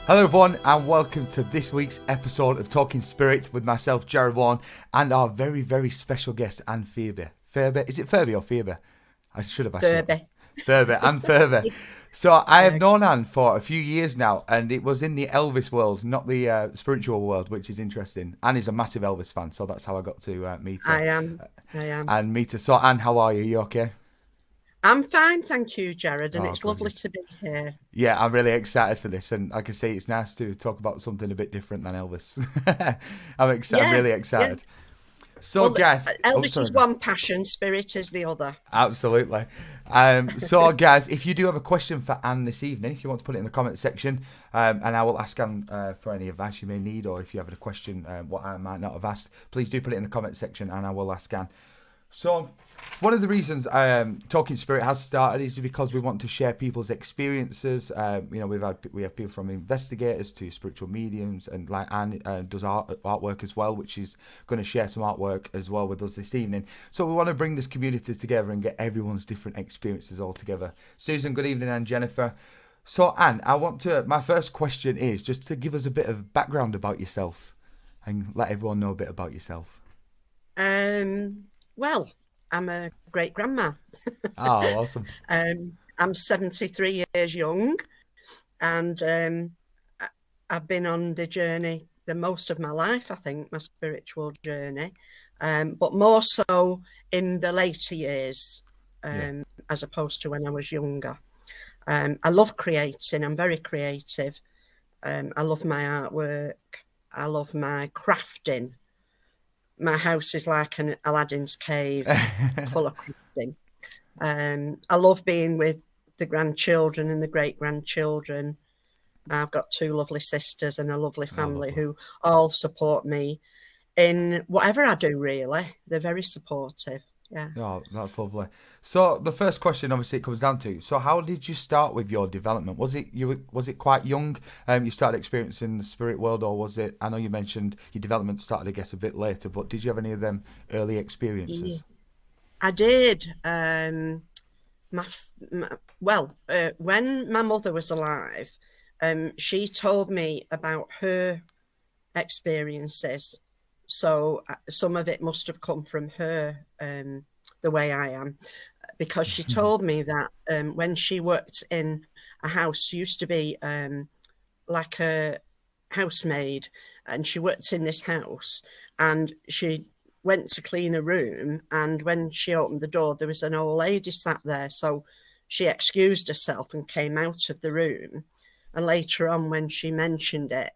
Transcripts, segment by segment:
Hello everyone and welcome to this week's episode of Talking Spirit with myself, Jared Warren, and our very, very special guest, Anne Friby. Firby? Is it Firby or Firby? I should have asked Firby. Firby, Anne Friby. So I have known Anne for a few years now, and it was in the Elvis world, not the spiritual world, which is interesting. Anne is a massive Elvis fan, so that's how I got to meet her. I am. And meet her. So Anne, how are you? You okay? I'm fine, thank you, Jared, and it's Good. lovely to be here. Yeah, I'm really excited for this, and like I say, it's nice to talk about something a bit different than Elvis. I'm really excited. So, Well, guys, Elvis is one passion, spirit is the other. Absolutely. So, guys, if you do have a question for Anne this evening, if you want to put it in the comment section, and I will ask Anne for any advice you may need, or if you have a question what I might not have asked, please do put it in the comment section, and I will ask Anne. So, one of the reasons Talking Spirit has started is because we want to share people's experiences. We have people from investigators to spiritual mediums, and like Anne does artwork as well, which is going to share some artwork as well with us this evening. So we want to bring this community together and get everyone's different experiences all together. Susan, good evening, and Jennifer. So Anne, my first question is just to give us a bit of background about yourself and let everyone know a bit about yourself. Well, I'm a great grandma. Oh, awesome. I'm 73 years young, and I've been on the journey the most of my life, I think, my spiritual journey, but more so in the later years, as opposed to when I was younger. I love creating. I'm very creative. I love my artwork. I love my crafting. My house is like an Aladdin's cave full of crafting. I love being with the grandchildren and the great-grandchildren. I've got two lovely sisters and a lovely family who all support me in whatever I do, really. They're very supportive. Yeah. Oh, that's lovely. So the first question, obviously, it comes down to, so how did you start with your development? Was it quite young? You started experiencing the spirit world, or was it? I know you mentioned your development started, I guess, a bit later, but did you have any of them early experiences? Yeah, I did. When my mother was alive, she told me about her experiences. So some of it must have come from her, the way I am, because she told me that when she worked in a house, she used to be like a housemaid, and she worked in this house, and she went to clean a room, and when she opened the door, there was an old lady sat there. So she excused herself and came out of the room. And later on, when she mentioned it,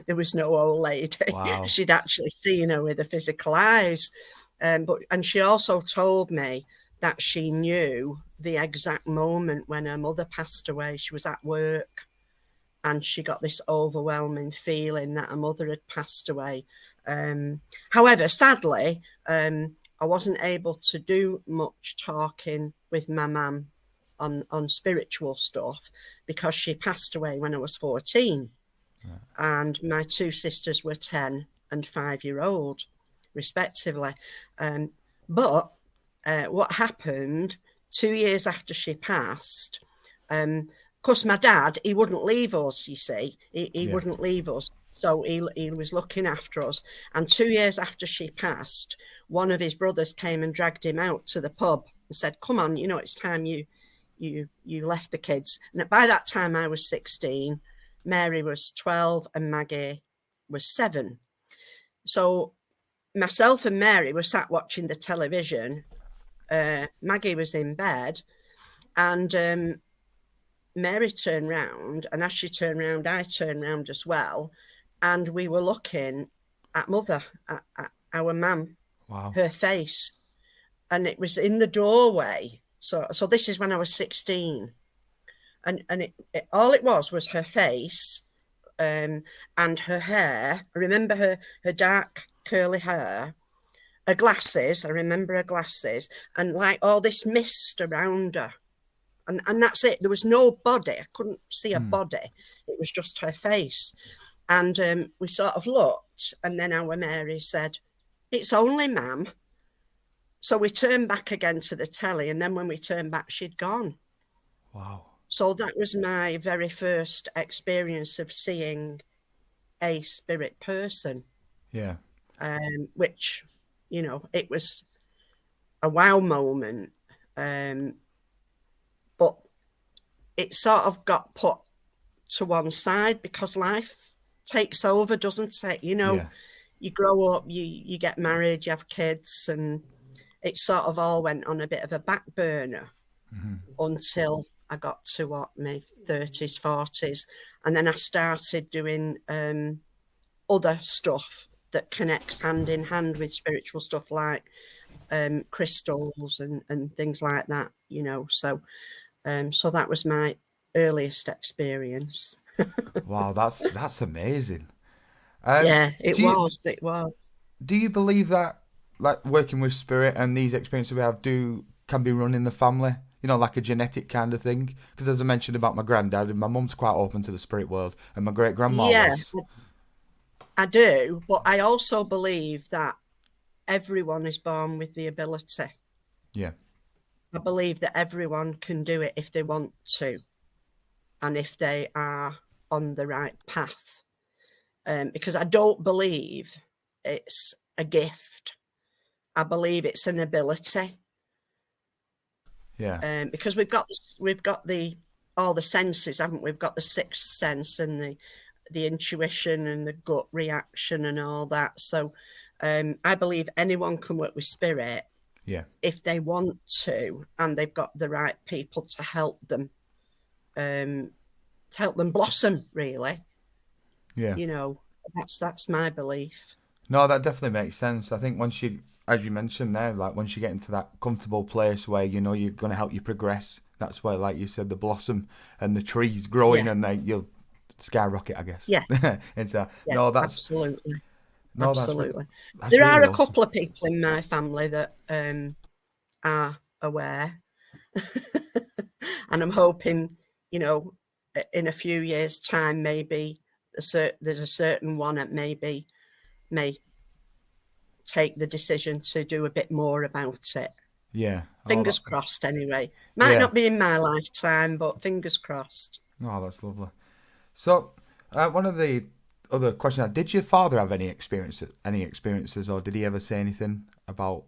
there was no old lady. Wow. She'd actually seen her with her physical eyes. And she also told me that she knew the exact moment when her mother passed away. She was at work, and she got this overwhelming feeling that her mother had passed away. However, sadly, I wasn't able to do much talking with my mum on spiritual stuff because she passed away when I was 14. Yeah. And my two sisters were 10 and 5-year-old, respectively. But what happened 2 years after she passed, because my dad, he wouldn't leave us, you see. He wouldn't leave us. So he was looking after us. And 2 years after she passed, one of his brothers came and dragged him out to the pub and said, come on, it's time you left the kids. And by that time I was 16, Mary was 12, and Maggie was 7. So myself and Mary were sat watching the television. Maggie was in bed, and Mary turned round, and as she turned round, I turned round as well, and we were looking at Mother, at our mum. Wow. Her face, and it was in the doorway. So this is when I was 16, and it all it was her face, and her hair. I remember her dark curly hair, her glasses. I remember her glasses, and like all this mist around her. And that's it. There was no body. I couldn't see a body. It was just her face. And we sort of looked, and then our Mary said, "It's only Ma'am." So we turned back again to the telly, and then when we turned back, she'd gone. Wow. So that was my very first experience of seeing a spirit person. Yeah. Which, you know, it was a wow moment. But it sort of got put to one side because life takes over, doesn't it? You know, Yeah. you grow up, you get married, you have kids, and it sort of all went on a bit of a back burner until I got to what, my 30s, 40s. And then I started doing other stuff that connects hand in hand with spiritual stuff, like crystals and things like that, you know. So that was my earliest experience. Wow, that's amazing. Yeah, it Do you was. It was. do you believe that like working with spirit and these experiences we have do can be run in the family? You know, like a genetic kind of thing. Because as I mentioned about my granddad, and my mum's quite open to the spirit world, and my great grandma Yeah, was. I do. But I also believe that everyone is born with the ability. Yeah. I believe that everyone can do it if they want to and if they are on the right path. Because I don't believe it's a gift. I believe it's an ability. Yeah. Because we've got the all the senses, haven't we? We've got the sixth sense and the intuition and the gut reaction and all that. So I believe anyone can work with spirit Yeah. if they want to, and they've got the right people to help them blossom. Really, Yeah. you know, that's my belief. No, that definitely makes sense. I think once you, as you mentioned there, like once you get into that comfortable place where you know you're going to help you progress, that's where, like you said, the blossom and the trees growing, Yeah, and then you'll skyrocket, I guess. yeah, into that. yeah, No, absolutely, no, absolutely. that's There are really a awesome. couple of people in my family that are aware, and I'm hoping, you know, in a few years' time, maybe there's a certain one that maybe may take the decision to do a bit more about it. Yeah. Oh, Fingers crossed, anyway. Might yeah. not be in my lifetime, but fingers crossed. Oh, that's lovely. So, one of the other questions: did your father have any experiences? Any experiences, or did he ever say anything about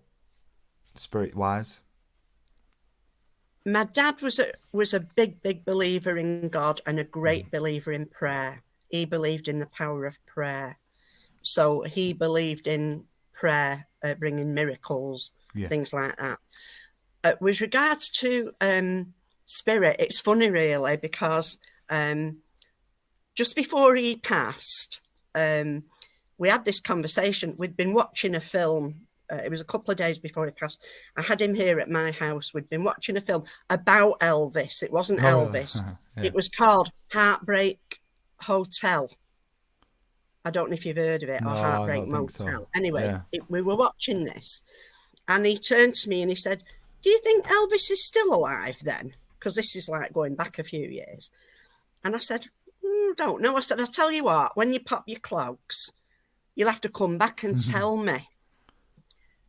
spirit wise? My dad was a big believer in God and a great believer in prayer. He believed in the power of prayer. So he believed in prayer, bringing miracles, Yeah. things like that. With regards to spirit, it's funny really because just before he passed, we had this conversation. We'd been watching a film. It was a couple of days before he passed. I had him here at my house. We'd been watching a film about Elvis. It wasn't Oh, really? Elvis. Yeah. It was called Heartbreak Hotel. I don't know if you've heard of it, or No, I Heartbreak don't think so. Motel. Anyway, Yeah. we were watching this, and he turned to me and he said, "Do you think Elvis is still alive then?" Because this is like going back a few years. And I said, "Don't know." I said, "I'll tell you what, when you pop your clogs, you'll have to come back and tell me."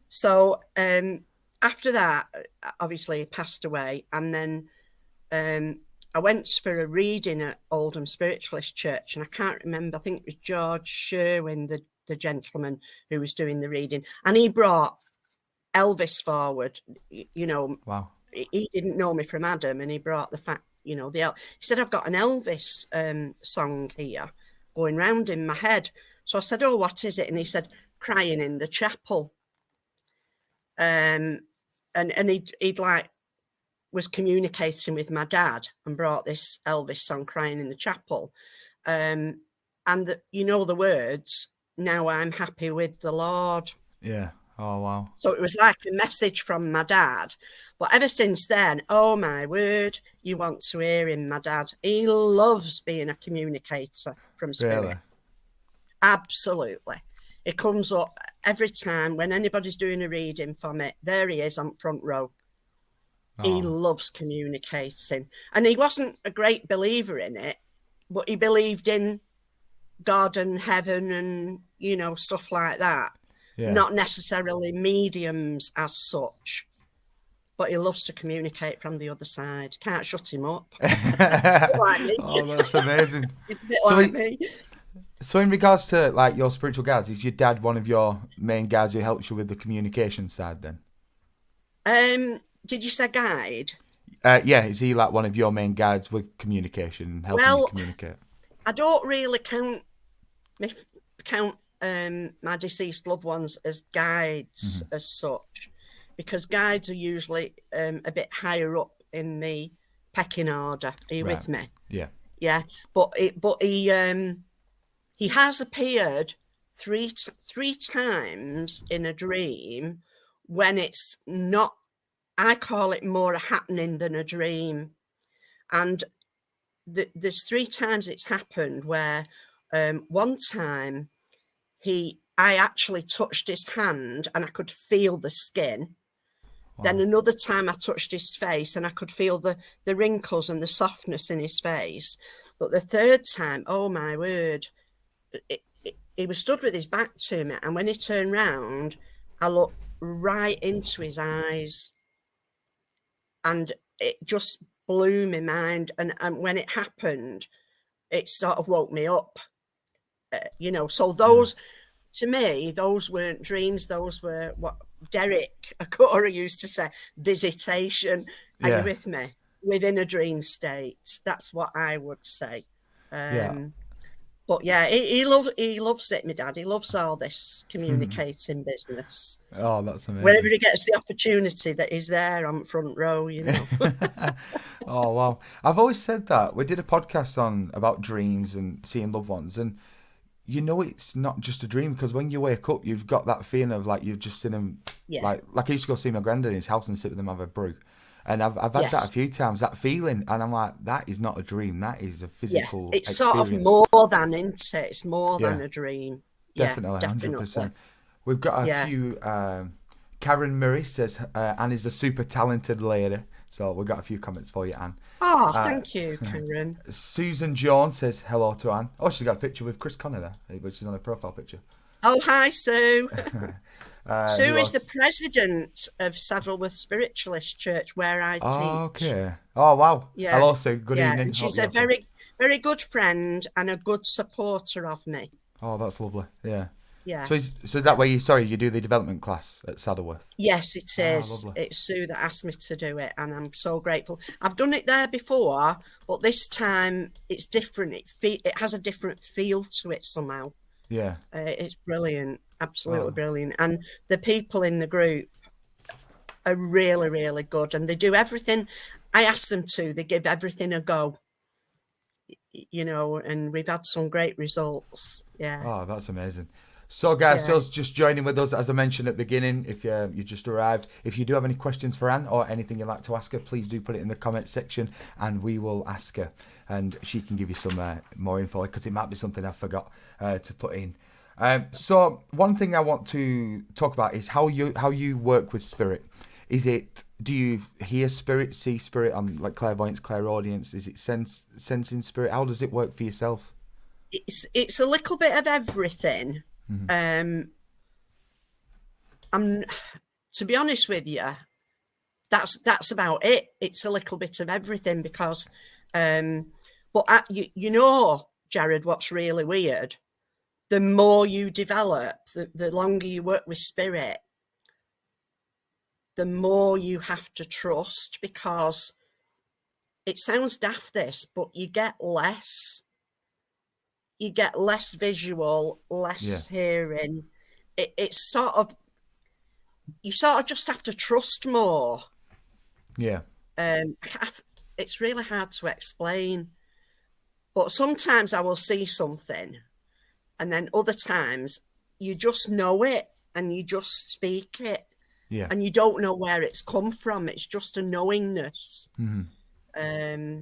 So after that, obviously, he passed away. And then I went for a reading at Oldham Spiritualist Church, and I can't remember. I think it was George Sherwin, the gentleman who was doing the reading, and he brought Elvis forward. You know, Wow. he didn't know me from Adam, and he brought the fact, you know, he said, "I've got an Elvis song here going round in my head." So I said, "Oh, what is it?" And he said, "Crying in the Chapel." And he'd like was communicating with my dad and brought this Elvis song, "Crying in the Chapel." And you know the words, "Now I'm happy with the Lord." Yeah. Oh, wow. So it was like a message from my dad. But ever since then, oh my word, you want to hear him, my dad. He loves being a communicator from Really? spirit. Absolutely. It comes up every time when anybody's doing a reading for me. There he is on front row. He Oh, loves communicating. And he wasn't a great believer in it, but he believed in God and heaven and, you know, stuff like that. yeah. Not necessarily mediums as such. but he loves to communicate from the other side. Can't shut him up. Like me. Oh, that's amazing. He's a bit So, like me. so in regards to like your spiritual guides, is your dad one of your main guides who helps you with the communication side then? Did you say guide? Yeah, is he like one of your main guides with communication and helping you Well, communicate? I don't really count my deceased loved ones as guides as such, because guides are usually a bit higher up in the pecking order. Are you Right. with me? Yeah. Yeah, but he has appeared three times in a dream when it's not. I call it more a happening than a dream, and there's 3 times it's happened where one time I actually touched his hand and I could feel the skin. Wow. Then another time I touched his face and I could feel the wrinkles and the softness in his face. But the third time, oh my word, he was stood with his back to me, and when he turned round, I looked right into his eyes, and it just blew my mind. And when it happened, it sort of woke me up, so those, to me, those weren't dreams. Those were what Derek Akora used to say, visitation. Are you with me? Within a dream state. That's what I would say. But yeah, he loves it, my dad. He loves all this communicating business. Oh, that's amazing. Whenever he gets the opportunity, that he's there on front row, Oh, wow. I've always said that. We did a podcast about dreams and seeing loved ones, and it's not just a dream, because when you wake up, you've got that feeling of like you've just seen him. Yeah. Like I used to go see my granddad in his house and sit with him, have a brew. And I've had that a few times, that feeling, and I'm like, that is not a dream, that is a physical it's experience. sort of more than, isn't it? It's more than a dream. Definitely, definitely. 100%. We've got a few. Karen Murray says Anne is a super talented lady. So we've got a few comments for you, Anne. Oh, thank you, Karen. Susan Jones says hello to Anne. Oh, she's got a picture with Chris Connor there, which is on her profile picture. Oh, hi, Sue. Sue is else? the president of Saddleworth Spiritualist Church, where I teach. Oh, okay. Oh, wow. Yeah. Hello, Sue. Good evening. And she's a very, very good friend and a good supporter of me. Oh, that's lovely. Yeah. Yeah. So that way, you do the development class at Saddleworth. Yes, it is. Lovely. It's Sue that asked me to do it, and I'm so grateful. I've done it there before, but this time it's different. It has a different feel to it somehow. Yeah. It's brilliant. Absolutely brilliant. And the people in the group are really, really good, and they do everything I ask them to. They give everything a go, and we've had some great results. Yeah. Oh, that's amazing. So, guys, just joining with us, as I mentioned at the beginning, if you just arrived, if you do have any questions for Anne or anything you'd like to ask her, please do put it in the comment section and we will ask her, and she can give you some more info, because it might be something I forgot to put in. So one thing I want to talk about is how you work with spirit. Do you hear spirit, see spirit on like clairvoyance, clairaudience? Is it sensing spirit? How does it work for yourself? It's a little bit of everything. To be honest with you, that's about it. It's a little bit of everything, because but Jared, what's really weird, the more you develop, the longer you work with spirit, the more you have to trust, because it sounds daft, this, but you get less visual, less hearing. It's sort of, you sort of just have to trust more. Yeah. It's really hard to explain, but sometimes I will see something, and then other times you just know it and you just speak it. Yeah. And you don't know where it's come from. It's just a knowingness. Mm-hmm.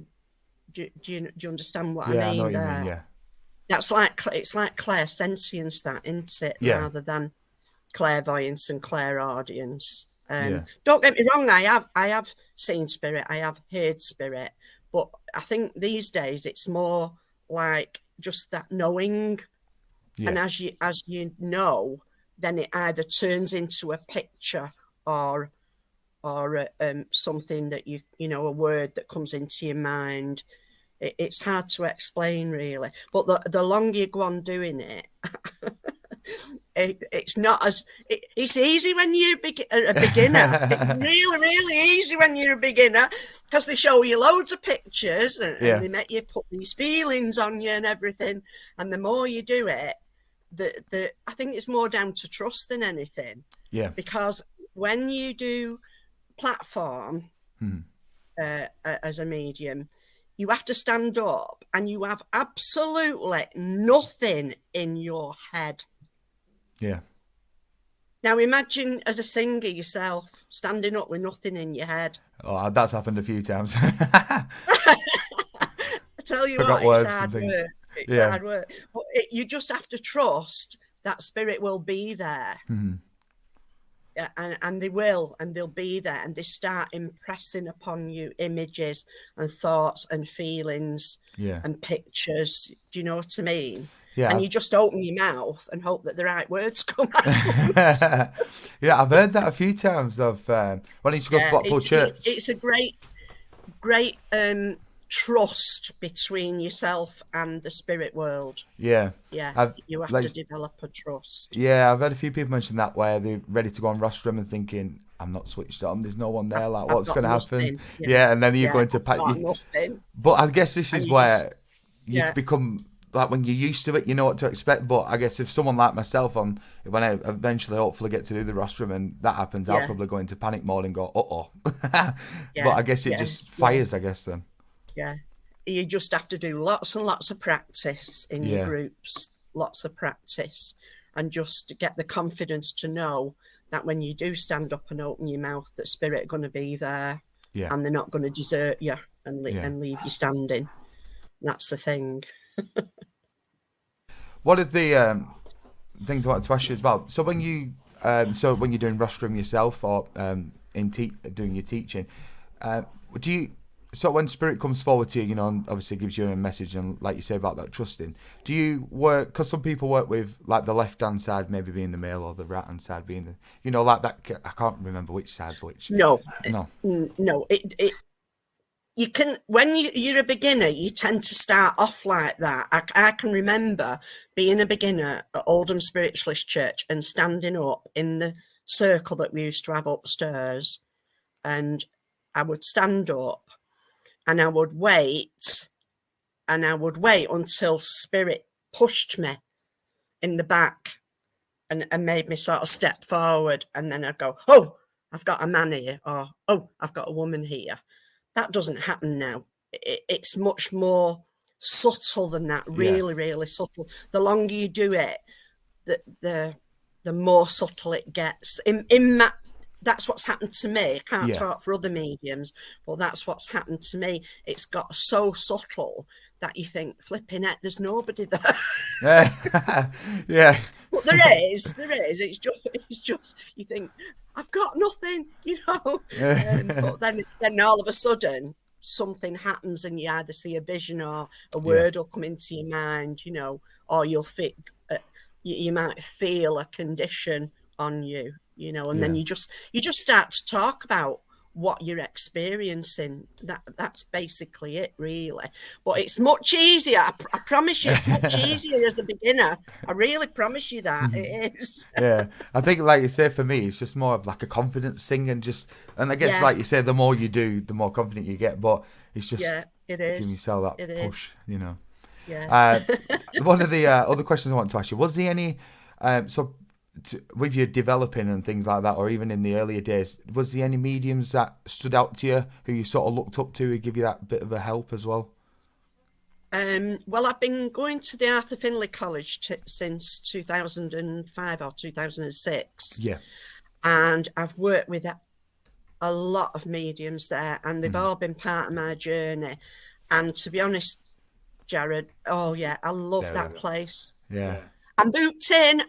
Do you understand what I mean? mean? I know what you mean, yeah. It's like clairsentience, that, isn't it? Yeah. Rather than clairvoyance and clairaudience. Don't get me wrong, I have seen spirit, I have heard spirit, but I think these days it's more like just that knowing. Yeah. And as you know, then it either turns into a picture or or something that you know, a word that comes into your mind. It's hard to explain, really. But the longer you go on doing it, it's not as it's easy when you're a beginner. It's really, really easy when you're a beginner, because they show you loads of pictures and they make you put these feelings on you and everything. And the more you do it, I think it's more down to trust than anything. Yeah. Because when you do platform as a medium, you have to stand up and you have absolutely nothing in your head. Yeah. Now imagine as a singer yourself standing up with nothing in your head. Oh, that's happened a few times. I tell you what, it's hard work. It's hard work. But you just have to trust that spirit will be there. Mm-hmm. And they will, and they'll be there, and they start impressing upon you images and thoughts and feelings and pictures. Do you know what I mean? Yeah. And you just open your mouth and hope that the right words come out. Yeah, I've heard that a few times. When I used to go to Blackpool Church. It's a great trust between yourself and the spirit world. Yeah. Yeah. You have to develop a trust. Yeah, I've had a few people mention that, where they're ready to go on rostrum and thinking, I'm not switched on, there's no one there, like what's going to happen? Yeah, and then you're going to pack you. But I guess this is where you become, like, when you're used to it, you know what to expect. But I guess if someone like myself, when I eventually hopefully get to do the rostrum and that happens, I'll probably go into panic mode and go, uh-oh. But I guess it just fires, I guess, then. Yeah, you just have to do lots and lots of practice in your groups, lots of practice, and just get the confidence to know that when you do stand up and open your mouth, that spirit are going to be there, and they're not going to desert you and leave you standing. That's the thing. What are the things I wanted to ask you as well? So when you're doing rostrum yourself, or doing your teaching, do you? So when spirit comes forward to you, you know, and obviously gives you a message, and like you say about that trusting, do you work, because some people work with, like, the left hand side maybe being the male or the right hand side being the, you know, like that, I can't remember which side's which. No. You can, when you're a beginner, you tend to start off like that. I can remember being a beginner at Oldham Spiritualist Church and standing up in the circle that we used to have upstairs, and I would stand up and I would wait until spirit pushed me in the back and made me sort of step forward, and then I'd go, oh, I've got a man here, or oh, I've got a woman here. That doesn't happen now. It's much more subtle than that, really, really subtle. The longer you do it, the more subtle it gets. That's what's happened to me. I can't talk for other mediums, but that's what's happened to me. It's got so subtle that you think, flipping it, there's nobody there. Yeah. But there is. It's just you think, I've got nothing, you know. But then all of a sudden something happens, and you either see a vision or a word will come into your mind, you know, or you might feel a condition on you. You know, and then you just start to talk about what you're experiencing. That's basically it, really. But it's much easier. I promise you, it's much easier as a beginner. I really promise you that it is. Yeah, I think, like you say, for me, it's just more of like a confidence thing, and I guess, like you say, the more you do, the more confident you get. But it's just it is giving yourself that push, you know. Yeah. One of the other questions I wanted to ask you, was there any with you developing and things like that, or even in the earlier days, was there any mediums that stood out to you, who you sort of looked up to, who give you that bit of a help as well? Well, I've been going to the Arthur Findley College since 2005 or 2006. Yeah. And I've worked with a lot of mediums there, and they've all been part of my journey. And to be honest, Jared, I love that place. Yeah. I'm booked in.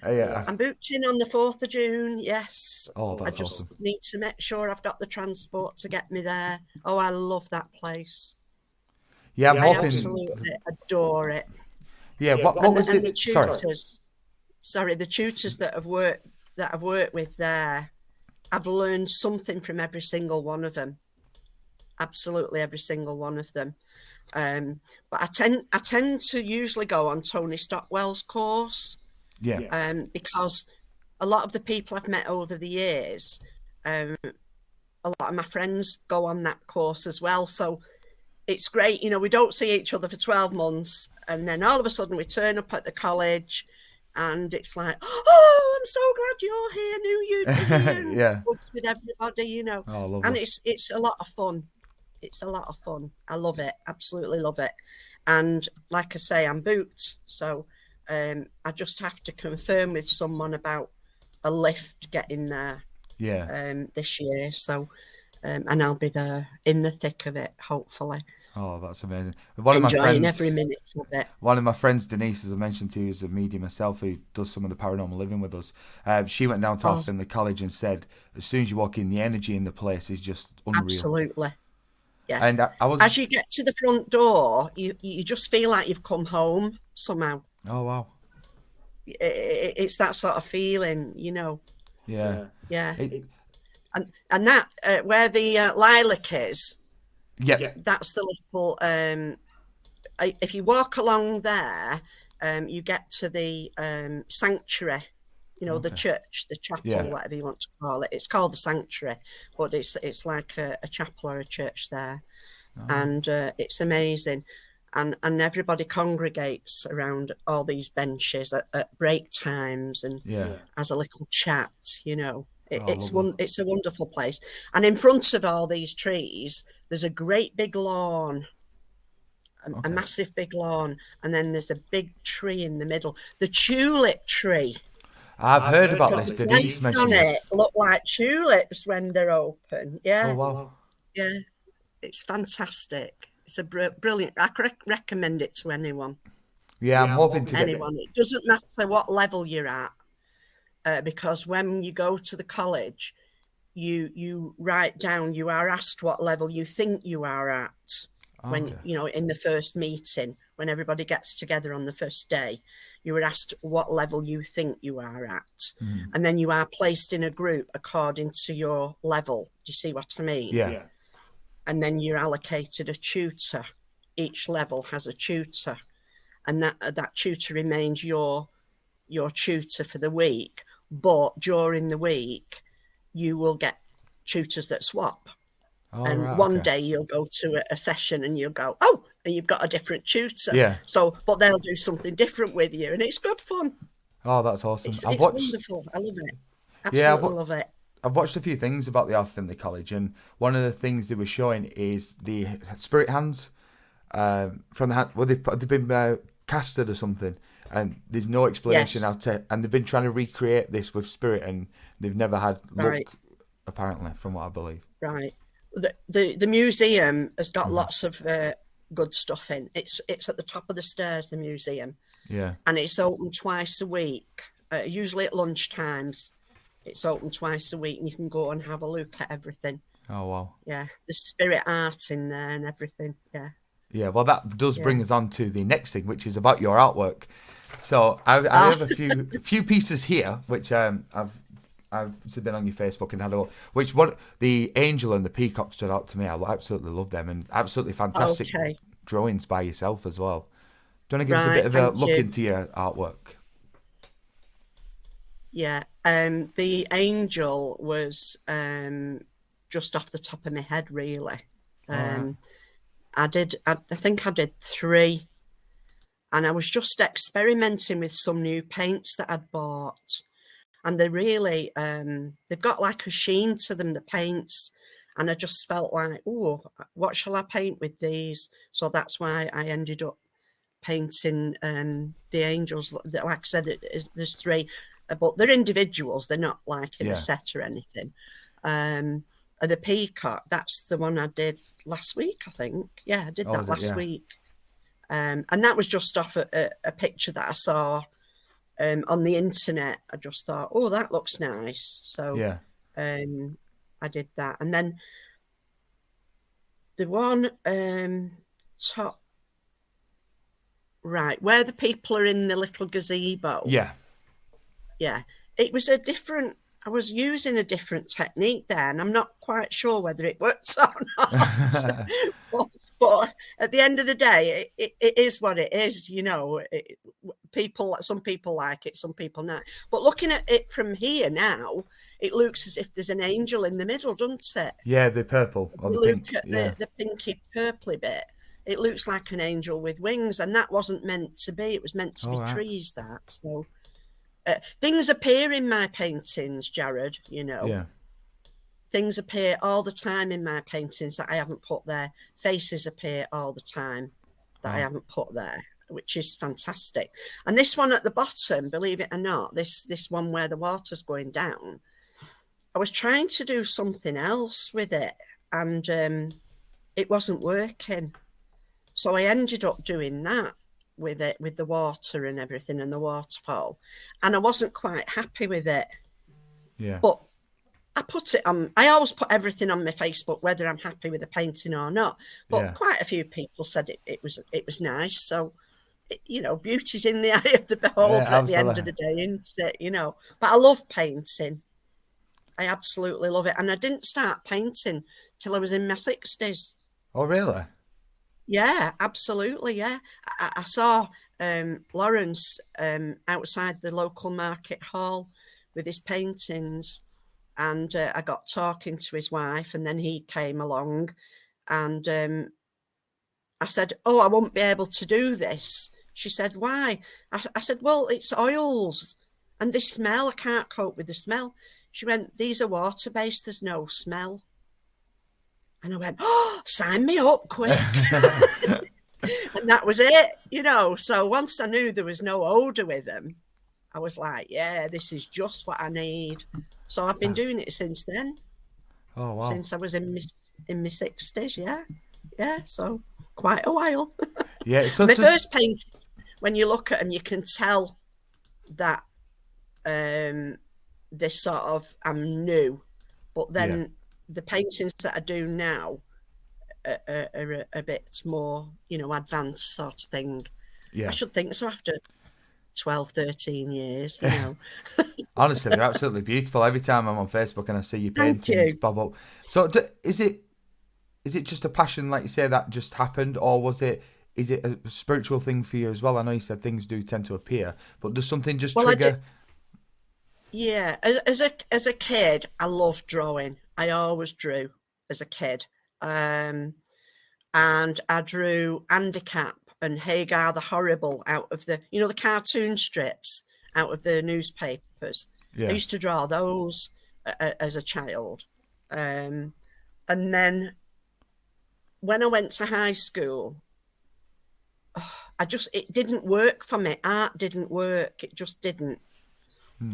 Yeah. I'm booked in on the 4th of June, yes. Oh, that's I just awesome. need to make sure I've got the transport to get me there. Oh, I love that place. Yeah, I absolutely adore it. Yeah, what was it? The tutors, the tutors that I've worked with there, I've learned something from every single one of them. Absolutely every single one of them. But I tend to usually go on Tony Stockwell's course. Yeah. Because a lot of the people I've met over the years, a lot of my friends go on that course as well. So it's great. You know, we don't see each other for 12 months. And then all of a sudden we turn up at the college and it's like, oh, I'm so glad you're here. Knew you'd be here. And Yeah. with everybody, you know. Oh, lovely. And it's a lot of fun. It's a lot of fun. I love it. Absolutely love it. And like I say, I'm booked. So I just have to confirm with someone about a lift getting there this year. So, and I'll be there in the thick of it, hopefully. Oh, that's amazing. Enjoying every minute of it. One of my friends, Denise, as I mentioned to you, is a medium herself who does some of the paranormal living with us. She went down to Arthur Findley College and said, as soon as you walk in, the energy in the place is just unreal. Absolutely. Yeah. And as you get to the front door, you just feel like you've come home somehow. Oh, wow. It's that sort of feeling, you know. Yeah. And that where the lilac is, that's the little if you walk along there, you get to the sanctuary, you know, the church, the chapel, whatever you want to call it. It's called the sanctuary, but it's like a chapel or a church there. And it's amazing. And everybody congregates around all these benches at break times and has a little chat, you know. It's a wonderful place. And in front of all these trees, there's a great big lawn, a massive big lawn. And then there's a big tree in the middle, the tulip tree. I've heard about this. Denise mentioned it look like tulips when they're open. Yeah. Oh, wow. Yeah. It's fantastic. It's a brilliant. I recommend it to anyone. Yeah, I'm hoping to anyone. It doesn't matter what level you're at, because when you go to the college, you write down. You are asked what level you think you are at when you know in the first meeting when everybody gets together on the first day. You were asked what level you think you are at, and then you are placed in a group according to your level. Do you see what I mean? Yeah. And then you're allocated a tutor. Each level has a tutor, and that tutor remains your tutor for the week. But during the week, you will get tutors that swap. And one day you'll go to a session and you'll go, oh, and you've got a different tutor. Yeah. So, but they'll do something different with you, and it's good fun. Oh, that's awesome. It's wonderful. I love it. Absolutely love it. I've watched a few things about the Arthur Findley College, and one of the things they were showing is the spirit hands from the hand. Well, they've been casted or something, and there's no explanation how to. And they've been trying to recreate this with spirit, and they've never had luck, apparently, from what I believe. Right. The museum has got lots of good stuff in. It's at the top of the stairs, the museum. Yeah. And it's open twice a week, usually at lunchtimes. It's open twice a week and you can go and have a look at everything. Oh, wow. Yeah. The spirit art in there and everything. Yeah. Yeah. Well, that does bring us on to the next thing, which is about your artwork. So I have a few pieces here, which I've been on your Facebook and had a look. The angel and the peacock stood out to me. I absolutely love them and absolutely fantastic drawings by yourself as well. Do you want to give us a bit of a look into your artwork? Yeah, the angel was just off the top of my head, really. I think I did 3, and I was just experimenting with some new paints that I'd bought, and they really they've got like a sheen to them, the paints, and I just felt like, oh, what shall I paint with these? So that's why I ended up painting the angels. Like I said, there's 3. But they're individuals. They're not like in a set or anything. The peacock, that's the one I did last week, I think. Yeah, I did that last week. And that was just off a picture that I saw on the internet. I just thought, oh, that looks nice. So I did that. And then the one top right, where the people are in the little gazebo. Yeah. Yeah, it was a different I was using a different technique there, and I'm not quite sure whether it works or not. but at the end of the day, it is what it is, you know. Some people like it, some people not. But looking at it from here now, it looks as if there's an angel in the middle, doesn't it? Yeah, the purple or the Look pink. at the pinky purpley bit. It looks like an angel with wings, and that wasn't meant to be. It was meant to be trees. That so. Things appear in my paintings, Jared, you know. Yeah. Things appear all the time in my paintings that I haven't put there. Faces appear all the time that I haven't put there, which is fantastic. And this one at the bottom, believe it or not, this one where the water's going down, I was trying to do something else with it, and it wasn't working. So I ended up doing that with it, with the water and everything and the waterfall, and I wasn't quite happy with it. Yeah. But I put it on. I always put everything on my Facebook, whether I'm happy with the painting or not. But quite a few people said it was nice. So, you know, beauty's in the eye of the beholder at the end of the day, isn't it? You know. But I love painting. I absolutely love it, and I didn't start painting till I was in my 60s. Oh, really? Yeah, absolutely. Yeah, I saw Lawrence outside the local market hall with his paintings, and I got talking to his wife, and then he came along, and I said, "Oh, I won't be able to do this." She said, "Why?" I said, "Well, it's oils, and this smell. I can't cope with the smell." She went, "These are water-based. There's no smell." And I went, "Oh, sign me up quick." And that was it, you know. So once I knew there was no odor with them, I was like, yeah, this is just what I need. So I've been doing it since then. Oh, wow. Since I was in my 60s, yeah. Yeah, so quite a while. Yeah. My first painting, when you look at them, you can tell that they're sort of, I'm new. But then the paintings that I do now are a bit more, you know, advanced sort of thing. Yeah. I should think so after 12, 13 years, you know. Honestly, they're absolutely beautiful. Every time I'm on Facebook and I see your paintings bob up. So is it just a passion, like you say, that just happened, or is it a spiritual thing for you as well? I know you said things do tend to appear, but does something just trigger? Yeah, as a kid, I loved drawing. I always drew as a kid. And I drew Handicap and Hagar the Horrible out of the, you know, the cartoon strips out of the newspapers. Yeah. I used to draw those as a child. And then when I went to high school, it didn't work for me. Art didn't work. It just didn't.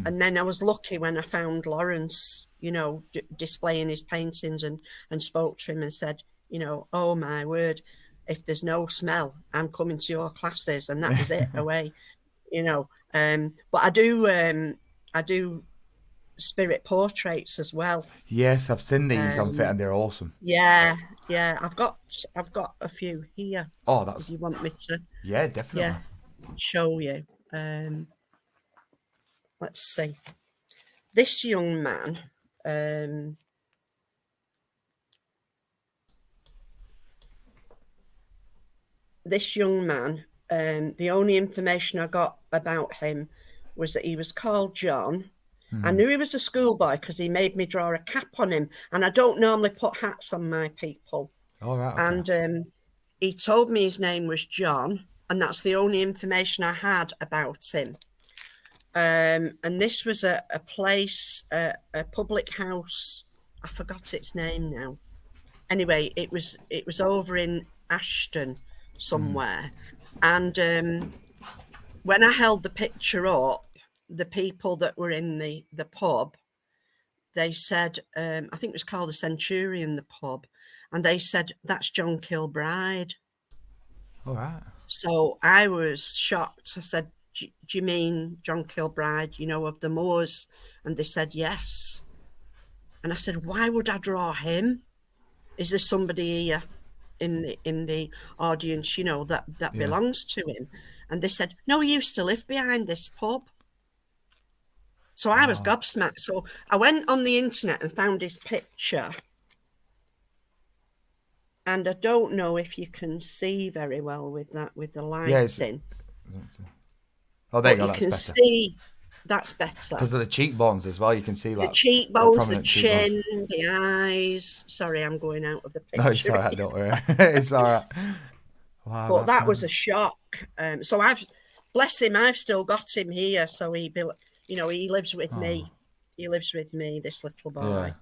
And then I was lucky when I found Lawrence, you know, displaying his paintings, and spoke to him and said, you know, oh my word, if there's no smell, I'm coming to your classes. And that was it, away, you know. But I do spirit portraits as well. Yes, I've seen these on Fit, and they're awesome. Yeah, I've got a few here. Oh, that's. If you want me to? Yeah, definitely. Yeah, show you. Let's see. This young man. The only information I got about him was that he was called John. I knew he was a schoolboy because he made me draw a cap on him, and I don't normally put hats on my people. All right. Okay. And he told me his name was John, and that's the only information I had about him. And this was a place, a public house. I forgot its name now. Anyway, it was over in Ashton somewhere. And when I held the picture up, the people that were in the pub, they said, I think it was called the Centurion, the pub, and they said, that's John Kilbride. All right. So I was shocked. I said, do you mean John Kilbride, you know, of the Moors? And they said, yes. And I said, why would I draw him? Is there somebody here in the audience, you know, that belongs to him? And they said, no, he used to live behind this pub. So I was gobsmacked. So I went on the internet and found his picture. And I don't know if you can see very well with that, with the lights in. Oh, there you But go. you can That's better. see that's better. Because of the cheekbones as well, you can see The like cheekbones, the prominent chin, cheekbones. the eyes. Sorry, I'm going out of the No, it's picture. all right. Don't worry. It's all right. Wow, But that's that was mad. a shock. So bless him, I've still got him here. So he lives with me. He lives with me, this little Yeah. boy.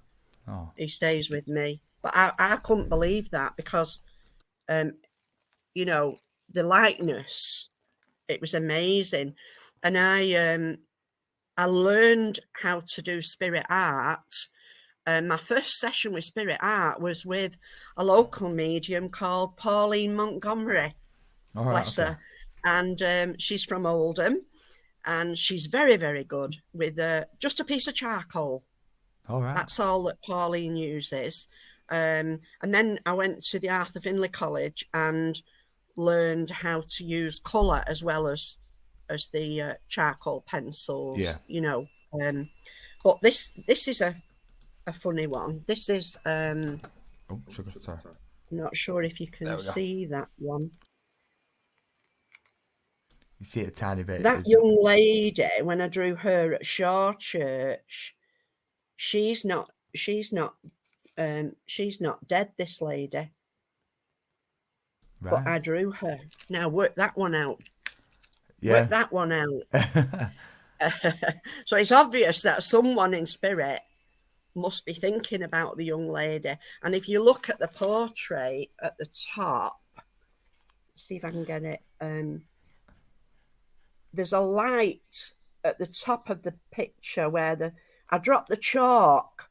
Oh. He stays with me. But I couldn't believe that because, you know, the likeness, it was amazing. And I learned how to do spirit art. My first session with spirit art was with a local medium called Pauline Montgomery. All right. Bless Okay. her. And she's from Oldham, and she's very, very good with just a piece of charcoal. All right. That's all that Pauline uses. And then I went to the Arthur Findley College and learned how to use colour as well as the charcoal pencils. Yeah. But this is a funny one. This is Oh, sugar. Sorry. not sure if you can see that one. You see it a tiny bit. That young lady, when I drew her at Shaw Church, she's not dead, this lady. Right. But I drew her. Now work that one out. Yeah. Work that one out. So it's obvious that someone in spirit must be thinking about the young lady. And if you look at the portrait at the top, see if I can get it. There's a light at the top of the picture where I dropped the chalk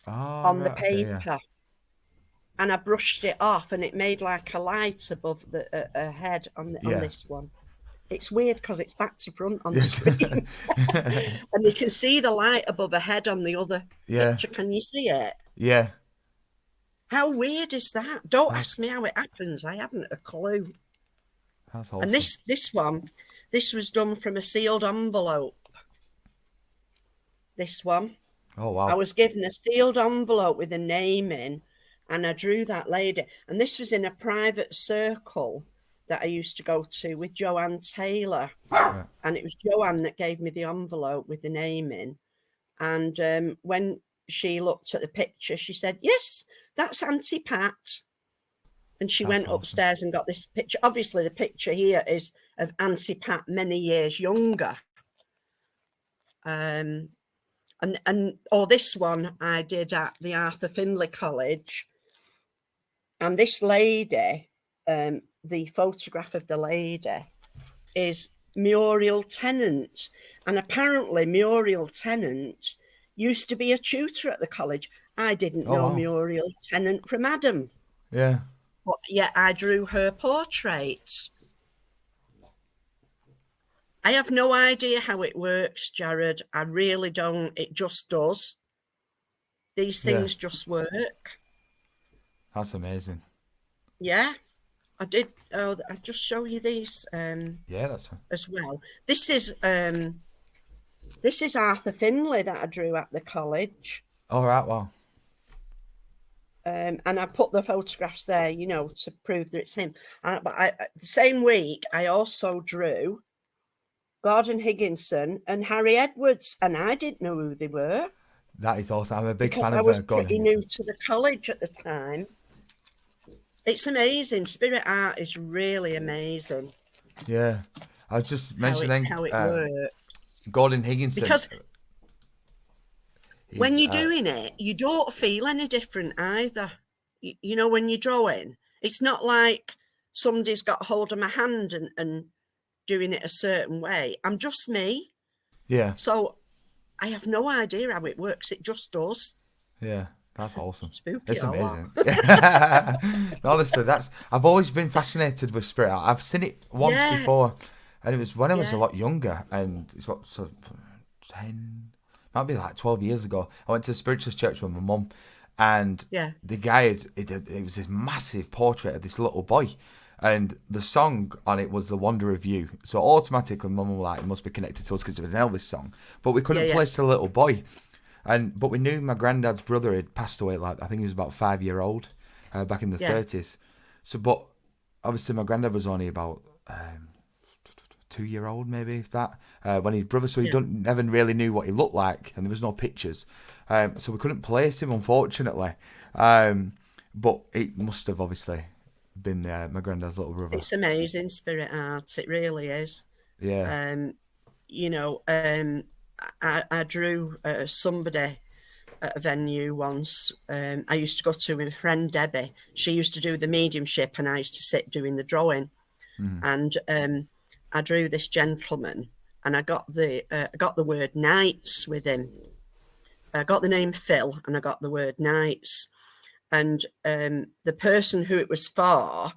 on the paper, okay, yeah. and I brushed it off, and it made like a light above her head on this one. It's weird because it's back to front on the screen. And you can see the light above her head on the other picture. Can you see it? Yeah. How weird is that? Don't ask me how it happens. I haven't a clue. That's awesome. And this was done from a sealed envelope. This one. Oh, wow. I was given a sealed envelope with a name in, and I drew that lady. And this was in a private circle that I used to go to with Joanne Taylor. Right. And it was Joanne that gave me the envelope with the name in. And when she looked at the picture, she said, "Yes, that's Auntie Pat." And she went upstairs and got this picture. Obviously, the picture here is of Auntie Pat many years younger. And this one I did at the Arthur Findley College. And this lady, the photograph of the lady is Muriel Tennant. And apparently Muriel Tennant used to be a tutor at the college. I didn't know Muriel Tennant from Adam. Yeah. But yet I drew her portrait. I have no idea how it works, Jared. I really don't. It just does. These things just work. That's amazing. Yeah. I did. I'll just show you these. Yeah, that's fine. As well. This is Arthur Findley that I drew at the college. All right. Wow. And I put the photographs there, to prove that it's him. But the same week, I also drew Gordon Higginson and Harry Edwards, and I didn't know who they were. That is awesome. I'm a big fan of I was Gordon pretty Higginson. new to the college at the time. It's amazing. Spirit art is really amazing. Yeah. I was just mentioning how it works. Gordon Higginson. Because when you're doing it, you don't feel any different either. When you're drawing, it's not like somebody's got hold of my hand and doing it a certain way. I'm just me. Yeah. So I have no idea how it works. It just does. Yeah. That's awesome. Spooky. It's amazing. Honestly, I've always been fascinated with spirit art. I've seen it once before, and it was when I was a lot younger, and it's what, 10, might be like 12 years ago. I went to the spiritual church with my mum, and the guy it was this massive portrait of this little boy, and the song on it was "The Wonder of You." So automatically, Mum was like, "It must be connected to us because it was an Elvis song." But we couldn't Yeah. place the little boy, but we knew my granddad's brother had passed away. Like I think he was about 5 year old, back in the Yeah. 30s. So, but obviously my granddad was only about 2 year old, maybe if that, when his brother. So he Yeah. never really knew what he looked like, and there was no pictures. So we couldn't place him, unfortunately. But it must have obviously been my granddad's little brother. It's amazing, spirit art. It really is. Yeah. You know, I drew somebody at a venue once. I used to go to with a friend, Debbie. She used to do the mediumship, and I used to sit doing the drawing. And I drew this gentleman, and I got the word knights with him. I got the name Phil, and I got the word knights. And the person who it was for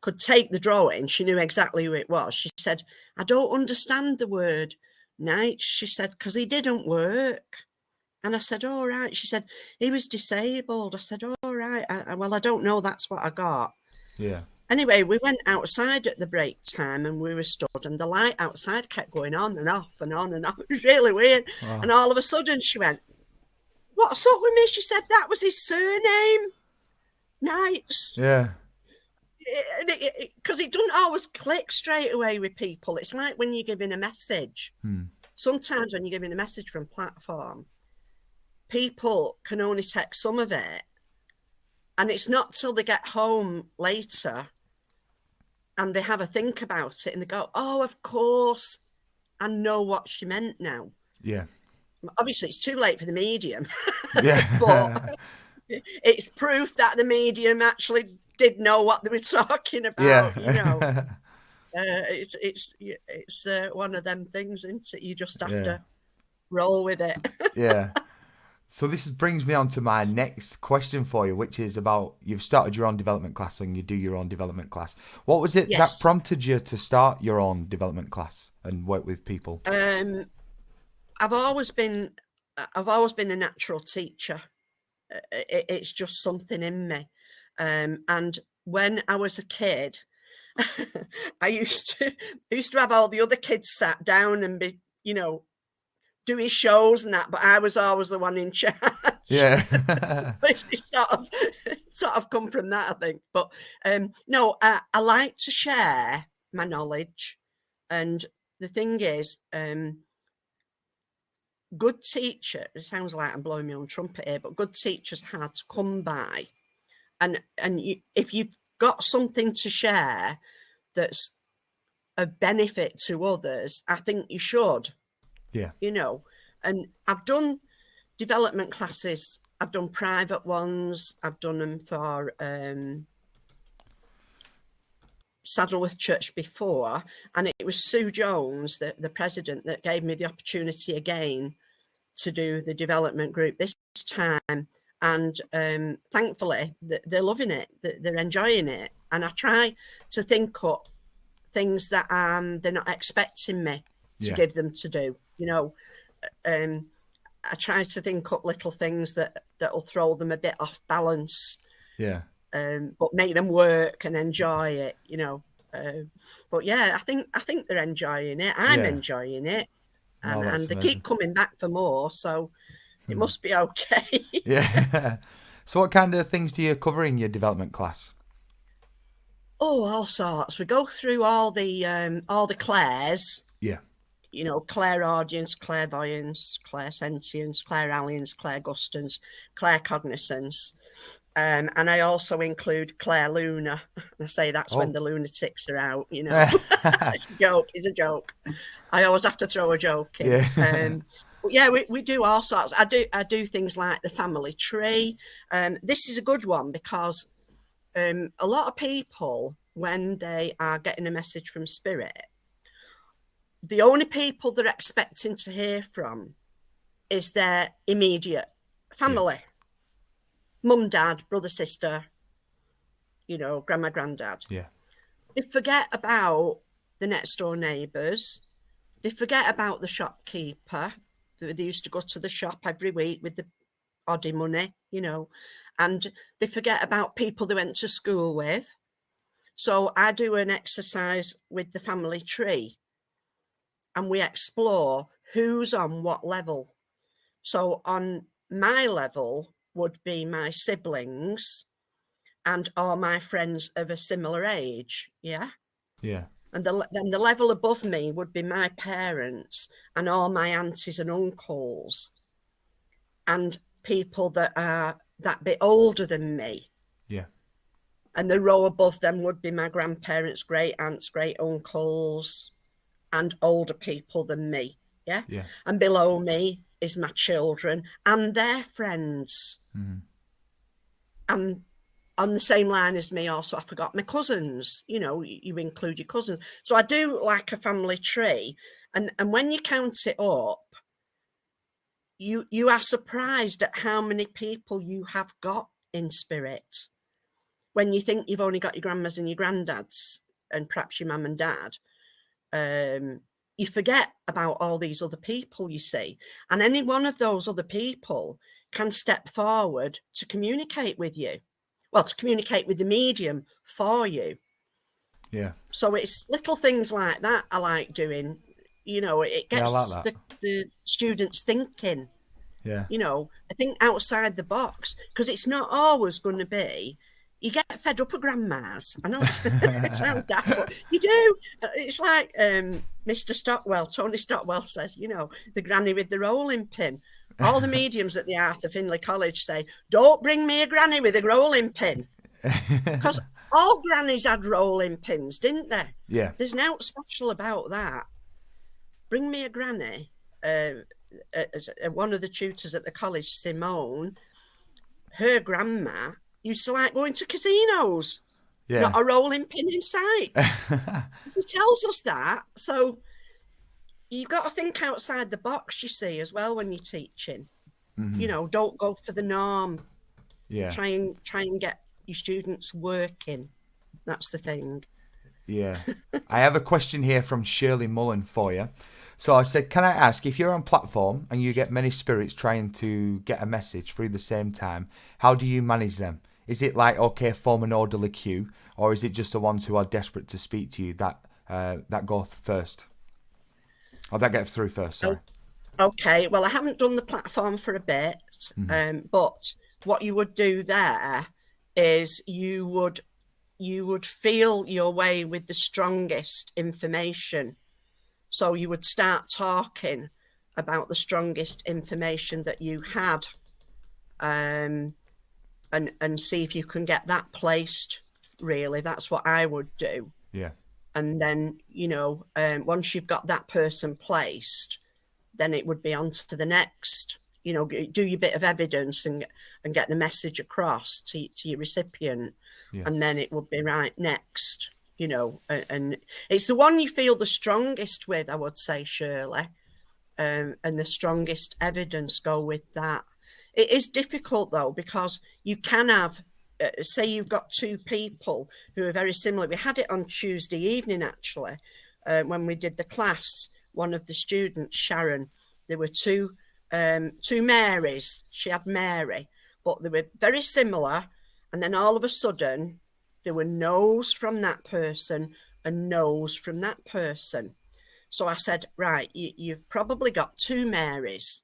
could take the drawing. She knew exactly who it was. She said, "I don't understand the word knights." She said, "Because he didn't work." And I said, "All right." She said, "He was disabled." I said, "All right. Well, I don't know. That's what I got." Yeah. Anyway, we went outside at the break time, and we were stood, and the light outside kept going on and off and on and off. It was really weird. Wow. And all of a sudden she went, "What's up with me?" She said, "That was his surname, Knights." Yeah. Because it doesn't always click straight away with people. It's like when you're giving a message. Sometimes when you're giving a message from platform, people can only take some of it. And it's not till they get home later and they have a think about it and they go, "Oh, of course, I know what she meant now." Yeah. Obviously, it's too late for the medium, Yeah. but it's proof that the medium actually did know what they were talking about. Yeah. You know, it's one of them things, isn't it? You just have Yeah. to roll with it. Yeah. So this brings me on to my next question for you, which is about you've started your own development class and you do your own development class. What was it that Yes. prompted you to start your own development class and work with people? I've always been a natural teacher. It's just something in me. And when I was a kid, I used to have all the other kids sat down and be, doing shows and that, but I was always the one in charge. Yeah. It's sort of come from that, I think. But no, I like to share my knowledge. And the thing is, good teacher, it sounds like I'm blowing my own trumpet here, but good teachers are hard to come by. And if you've got something to share that's of benefit to others, I think you should. Yeah. And I've done development classes. I've done private ones. I've done them for Saddleworth Church before, and it was Sue Jones, the president, that gave me the opportunity again to do the development group this time. And thankfully, they're loving it. They're enjoying it. And I try to think up things that they're not expecting me to give them to do. I try to think up little things that'll throw them a bit off balance. Yeah. But make them work and enjoy it. But yeah, I think they're enjoying it. I'm enjoying it. And they keep coming back for more, so it must be okay. Yeah. So what kind of things do you cover in your development class? Oh, all sorts. We go through all the clairs. Yeah. Clairaudience, clairvoyance, clairsentience, clairalience, clairgustance, claircognizance. And I also include Claire Luna. I say that's when the lunatics are out, It's a joke. I always have to throw a joke in. Yeah. But yeah, we do all sorts. I do things like the family tree. This is a good one because a lot of people, when they are getting a message from spirit, the only people they're expecting to hear from is their immediate family. Yeah. Mum, dad, brother, sister, grandma, granddad. Yeah. They forget about the next door neighbours. They forget about the shopkeeper. They used to go to the shop every week with the oddie money, and they forget about people they went to school with. So I do an exercise with the family tree, and we explore who's on what level. So on my level would be my siblings and all my friends of a similar age. Yeah. Yeah. And then the level above me would be my parents and all my aunties and uncles and people that are that bit older than me. Yeah. And the row above them would be my grandparents, great aunts, great uncles, and older people than me. Yeah. Yeah. And below me is my children and their friends. Mm-hmm. And on the same line as me, also, I forgot my cousins. You know, you include your cousins. So I do like a family tree. And when you count it up, you are surprised at how many people you have got in spirit. When you think you've only got your grandmas and your granddads and perhaps your mum and dad, you forget about all these other people, you see. And any one of those other people can step forward to communicate with you. Well, to communicate with the medium for you. Yeah. So it's little things like that I like doing. You know, it gets like the students thinking. Yeah. You know, I think outside the box, because it's not always going to be. You get fed up of grandmas. I know it sounds daft, but you do. It's like Mr. Stockwell, Tony Stockwell says, you know, the granny with the rolling pin. All the mediums at the Arthur Findley College say, don't bring me a granny with a rolling pin. Because all grannies had rolling pins, didn't they? Yeah. There's nothing special about that. Bring me a granny. One of the tutors at the college, Simone, her grandma used to like going to casinos. Yeah. Not a rolling pin in sight. He tells us that. So you've got to think outside the box, you see, as well when you're teaching. Mm-hmm. You know, don't go for the norm. Yeah. Try and get your students working. That's the thing. Yeah. I have a question here from Shirley Mullen for you. So I said, can I ask, if you're on platform and you get many spirits trying to get a message through the same time, how do you manage them? Is it like, okay, form an orderly queue, or is it just the ones who are desperate to speak to you that go first? Or that get through first, sorry. Okay, well, I haven't done the platform for a bit, but what you would do there is you would feel your way with the strongest information. So you would start talking about the strongest information that you had, and see if you can get that placed. Really, that's what I would do. Yeah. And then, you know, once you've got that person placed, then it would be on to the next. You know, do your bit of evidence and get the message across to your recipient, and then it would be right next. You know, and it's the one you feel the strongest with, I would say, Shirley, and the strongest evidence go with that. It is difficult, though, because you can have, say you've got two people who are very similar. We had it on Tuesday evening, actually, when we did the class. One of the students, Sharon, there were two Marys. She had Mary, but they were very similar. And then all of a sudden, there were no's from that person and no's from that person. So I said, right, you've probably got two Marys.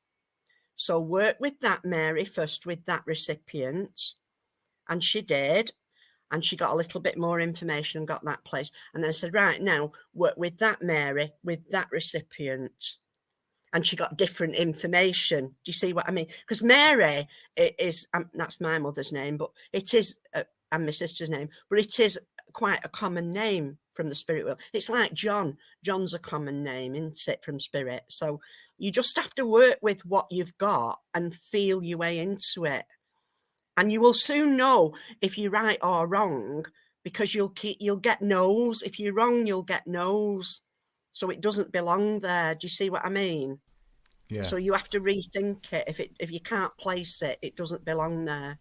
So work with that Mary first with that recipient. And she did. And she got a little bit more information and got that place. And then I said, right, now work with that Mary with that recipient. And she got different information. Do you see what I mean? Because Mary is, that's my mother's name, but it is, and my sister's name, but it is quite a common name from the spirit world. It's like John. John's a common name, isn't it, from spirit? So you just have to work with what you've got and feel your way into it. And you will soon know if you're right or wrong, because you'll get no's. If you're wrong, you'll get no's. So it doesn't belong there. Do you see what I mean? Yeah. So you have to rethink it. If you can't place it, it doesn't belong there.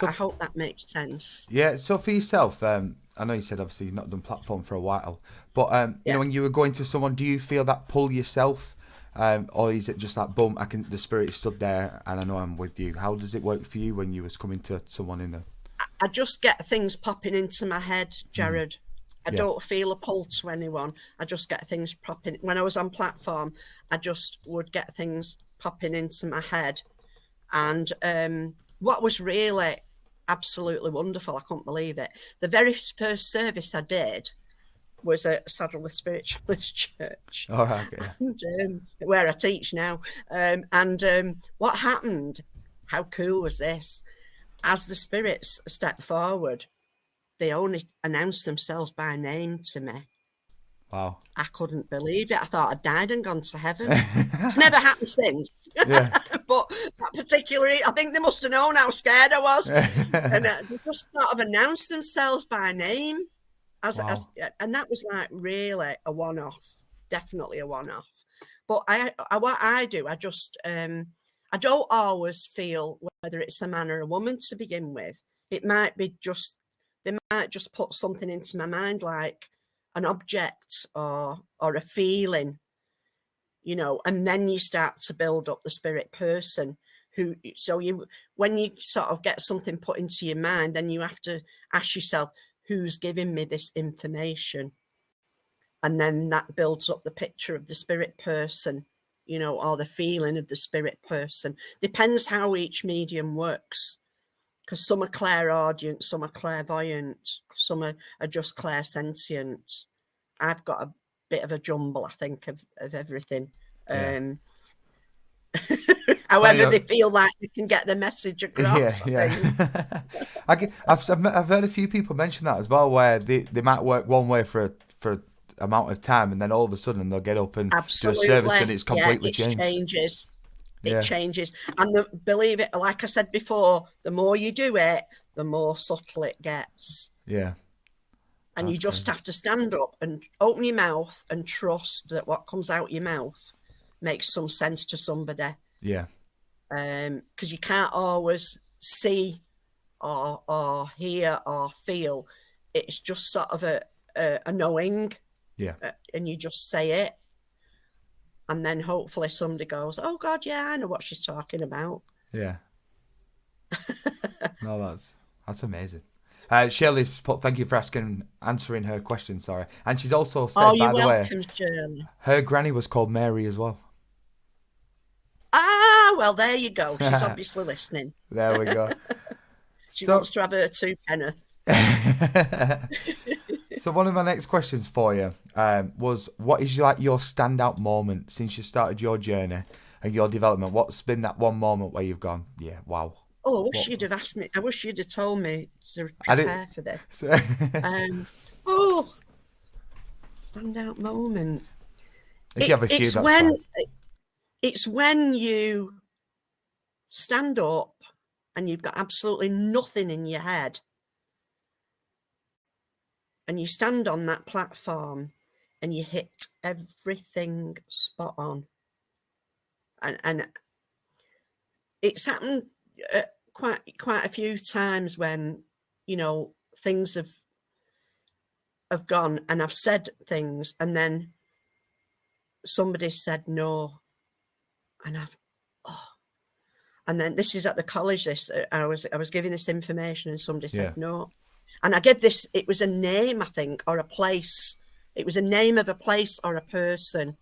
I hope that makes sense. Yeah. So for yourself, I know you said obviously you've not done platform for a while, but you know, when you were going to someone, do you feel that pull yourself, or is it just like boom? The spirit stood there, and I know I'm with you. How does it work for you when you was coming to someone in the? I just get things popping into my head, Jared. I don't feel a pull to anyone. I just get things popping. When I was on platform, I just would get things popping into my head. And what was really absolutely wonderful, I couldn't believe it, the very first service I did was at Saddleworth Spiritualist Church, All right, okay. and, where I teach now. What happened, how cool was this? As the spirits stepped forward, they only announced themselves by name to me. Wow. I couldn't believe it. I thought I'd died and gone to heaven. It's never happened since. Yeah. But that particularly, I think they must have known how scared I was. And they just sort of announced themselves by name. And that was like really a one-off, definitely a one-off. But what I do, I just, I don't always feel whether it's a man or a woman to begin with. It might be just, they might just put something into my mind, like an object or a feeling, you know, and then you start to build up the spirit person when you sort of get something put into your mind, then you have to ask yourself, who's giving me this information? And then that builds up the picture of the spirit person, you know, or the feeling of the spirit person. Depends how each medium works, because some are clairaudient, some are clairvoyant, some are just clairsentient. I've got a bit of a jumble, I think, of everything. Yeah. However, they feel like they can get the message across. I've heard a few people mention that as well, where they might work one way for amount of time, and then all of a sudden they'll get up and do a service, and it's completely changed. It changes. And believe it, like I said before, the more you do it, the more subtle it gets. Yeah. And that's you just have to stand up and open your mouth and trust that what comes out your mouth makes some sense to somebody. Yeah. Because you can't always see or hear or feel. It's just sort of a knowing. Yeah. And you just say it. And then hopefully somebody goes, oh, God, yeah, I know what she's talking about. Yeah. No, that's amazing. Shirley's put, thank you for answering her question, sorry. And she's also said, by the way, Shirley. Her granny was called Mary as well. Ah, well, there you go. She's obviously listening. There we go. She wants to have her two penneth. So one of my next questions for you was, what is your standout moment since you started your journey and your development? What's been that one moment where you've gone, yeah, wow? Oh, I wish you'd have asked me. I wish you'd have told me to prepare for this. Standout moment. If you have a few, that's fine. It's when you stand up and you've got absolutely nothing in your head, and you stand on that platform and you hit everything spot on. And it's happened quite a few times when, you know, things have gone and I've said things and then somebody said no, and and then this is at the college. I was giving this information and somebody said no, and I gave this. It was a name, I think, or a place. It was a name of a place or a person.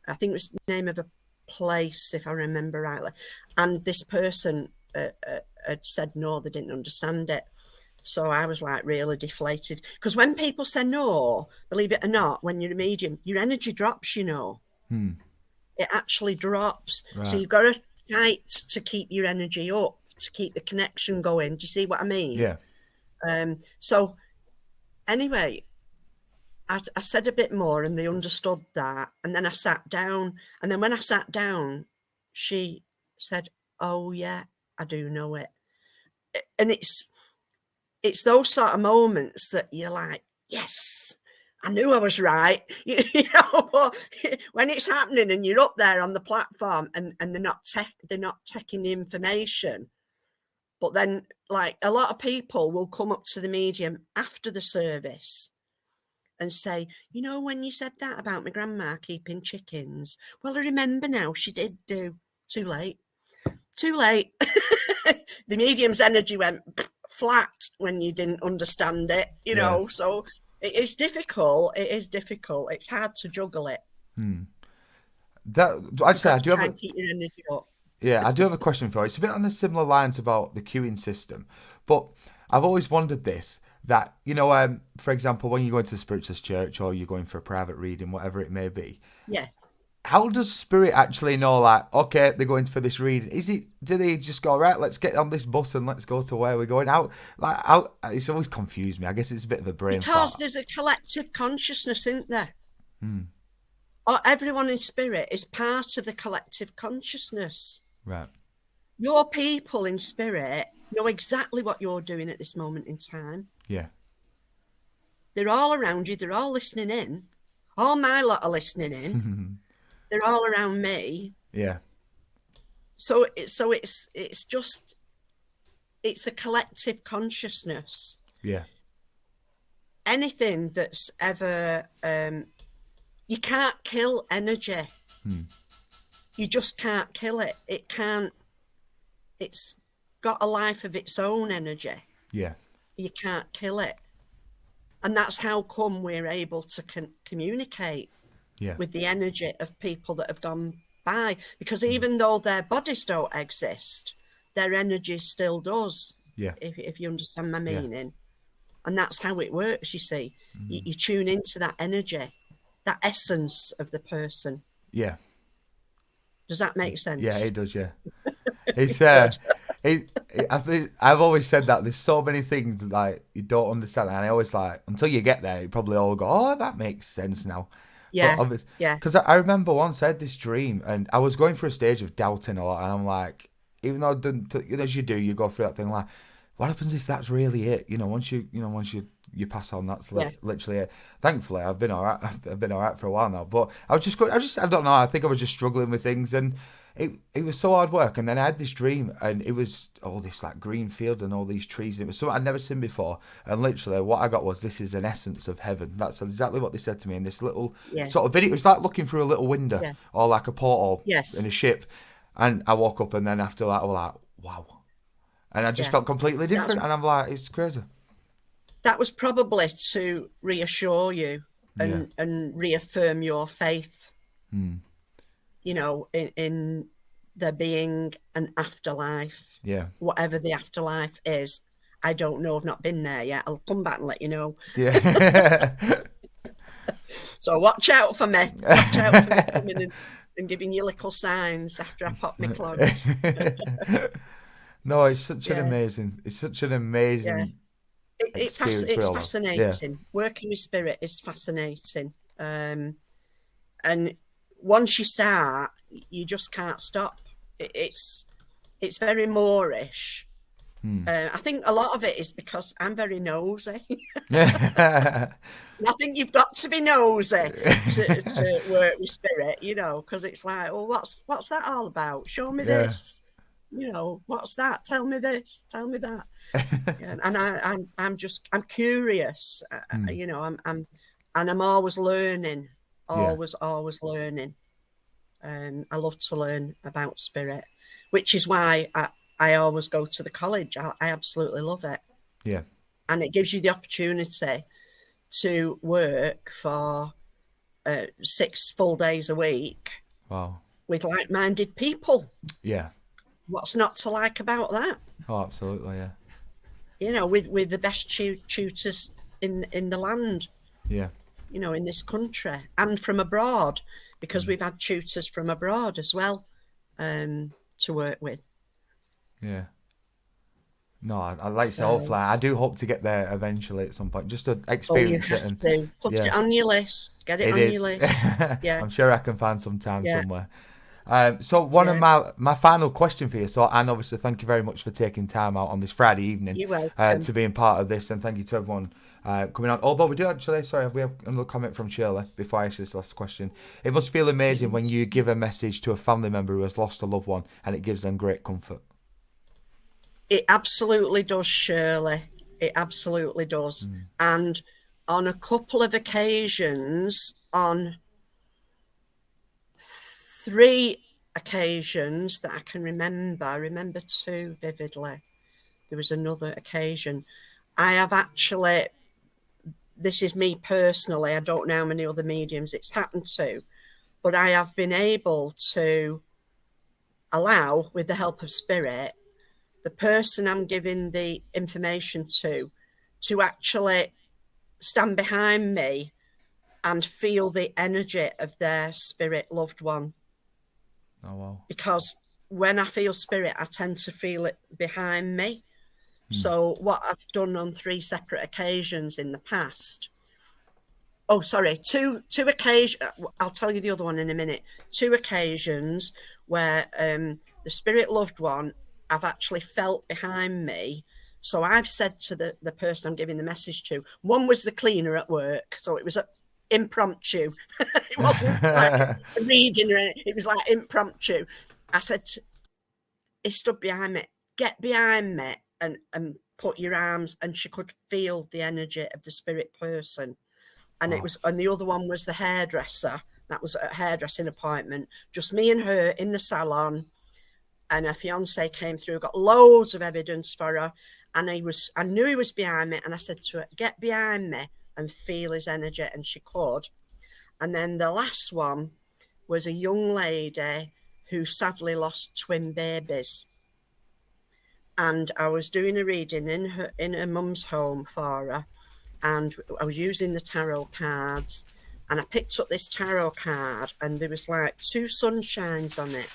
I think it was the name of a place, if I remember rightly. And this person had said no, they didn't understand it. So I was like really deflated, because when people say no, believe it or not, when you're a medium, your energy drops, you know. It actually drops. Right. So you've got to fight to keep your energy up, to keep the connection going. Do you see what I mean? Yeah. So anyway, I said a bit more and they understood that. And then I sat down. And then when I sat down, she said, oh, yeah, I do know it. And it's those sort of moments that you're like, yes, I knew I was right. You know, but when it's happening and you're up there on the platform and they're not taking the information. But then, like, a lot of people will come up to the medium after the service and say, you know, when you said that about my grandma keeping chickens, well, I remember now, she did do. Too late. The medium's energy went flat when you didn't understand it, you Yeah. know. So it is difficult. It is difficult. It's hard to juggle it. That You've actually, got I to do have try a and keep your energy up. yeah, I do have a question for you. It's a bit on the similar lines about the queuing system, but I've always wondered this. That for example, when you go into a spiritualist church or you're going for a private reading, whatever it may be, Yeah. how does spirit actually know, like, okay, they're going for this reading? Do they just go, right, let's get on this bus and let's go to where we're going? How it's always confused me. I guess it's a bit of a brain Because fart. there's a collective consciousness, isn't there? Or everyone in spirit is part of the collective consciousness. Right. Your people in spirit know exactly what you're doing at this moment in time. Yeah. They're all around you. They're all listening in. All my lot are listening in. They're all around me. Yeah. So it's just, it's a collective consciousness. Yeah. Anything that's ever, you can't kill energy. You just can't kill it. It can't, it's got a life of its own energy. Yeah. You can't kill it. And that's how come we're able to communicate Yeah. with the energy of people that have gone by. Because even though their bodies don't exist, their energy still does. Yeah. If you understand my meaning. And that's how it works, you see. You tune into that energy, that essence of the person. Yeah. Does that make sense? Yeah, it does. Yeah. It's Good. I think I've always said that there's so many things like you don't understand, and I always like until you get there, you probably all go, "Oh, that makes sense now." Yeah. But Yeah. because I remember once I had this dream, and I was going through a stage of doubting a lot, and I'm like, even though I didn't, as you do, you go through that thing like, what happens if that's really it? Once you pass on, that's literally it. Thankfully, I've been all right. I've been all right for a while now, but I was just going. I don't know. I think I was just struggling with things, and it was so hard work. And then I had this dream, and it was all this like green field and all these trees, and it was something I'd never seen before. And literally, what I got was, this is an essence of heaven. That's exactly what they said to me in this little sort of video. It was like looking through a little window or like a portal in a ship. And I woke up, and then after that, I was like, wow. And I just felt completely different. And I'm like, it's crazy. That was probably to reassure you and reaffirm your faith, in there being an afterlife. Yeah. Whatever the afterlife is, I don't know. I've not been there yet. I'll come back and let you know. Yeah. So watch out for me. Watch out for me coming in and giving you little signs after I pop my clogs. No, it's such an amazing. It's such an amazing. It's fascinating. Working with spirit is fascinating. And once you start, you just can't stop. It's very Moorish. I think a lot of it is because I'm very nosy. I think you've got to be nosy to work with spirit, because it's like, oh, what's that all about? Show me this. What's that? Tell me this. Tell me that. And I'm curious. I'm always learning. Always learning. I love to learn about spirit, which is why I always go to the college. I absolutely love it. Yeah. And it gives you the opportunity to work for 6 full days a week. Wow. With like-minded people. Yeah. What's not to like about that? Oh, absolutely, yeah. With the best tutors in the land. Yeah. In this country and from abroad, because we've had tutors from abroad as well to work with. Yeah. No, I like to hopefully. I do hope to get there eventually at some point, just to experience you it. have to put it on your list. Get it on your list. Yeah. I'm sure I can find some time somewhere. So one of my final question for you. So, Anne, obviously, thank you very much for taking time out on this Friday evening to being part of this, and thank you to everyone coming on. Although we have another comment from Shirley before I ask this last question. It must feel amazing when you give a message to a family member who has lost a loved one, and it gives them great comfort. It absolutely does, Shirley. It absolutely does. And on a couple of occasions, on 3 occasions that I can remember, I remember 2 vividly. There was another occasion. I have actually, this is me personally, I don't know how many other mediums it's happened to, but I have been able to allow, with the help of spirit, the person I'm giving the information to actually stand behind me and feel the energy of their spirit loved one. Oh, wow. Because when I feel spirit, I tend to feel it behind me. So what I've done on 3 separate occasions in the past, two occasions, I'll tell you the other one in a minute, 2 occasions where the spirit loved one, I've actually felt behind me. So I've said to the person I'm giving the message to, one was the cleaner at work, so it was impromptu. It wasn't like a reading, it was like impromptu. I said, he stood behind me, get behind me and put your arms, and she could feel the energy of the spirit person. And it was, and the other one was the hairdresser. That was a hairdressing appointment, just me and her in the salon. And her fiance came through, got loads of evidence for her. And I knew he was behind me. And I said to her, get behind me and feel his energy. And she could. And then the last one was a young lady who sadly lost twin babies. And I was doing a reading in her mum's home for her. And I was using the tarot cards, and I picked up this tarot card, and there was like 2 sunshines on it.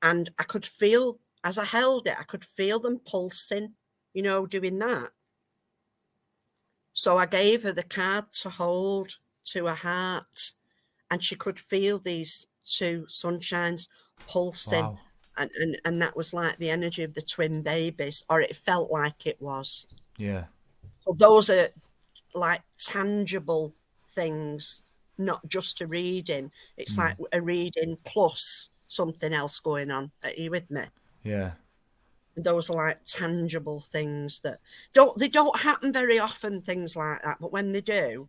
And I could feel, as I held it, I could feel them pulsing, doing that. So I gave her the card to hold to her heart, and she could feel these 2 sunshines pulsing. Wow. And that was like the energy of the twin babies, or it felt like it was. Yeah. So those are like tangible things, not just a reading. It's like a reading plus something else going on. Are you with me? Yeah. Those are like tangible things that don't happen very often, things like that. But when they do,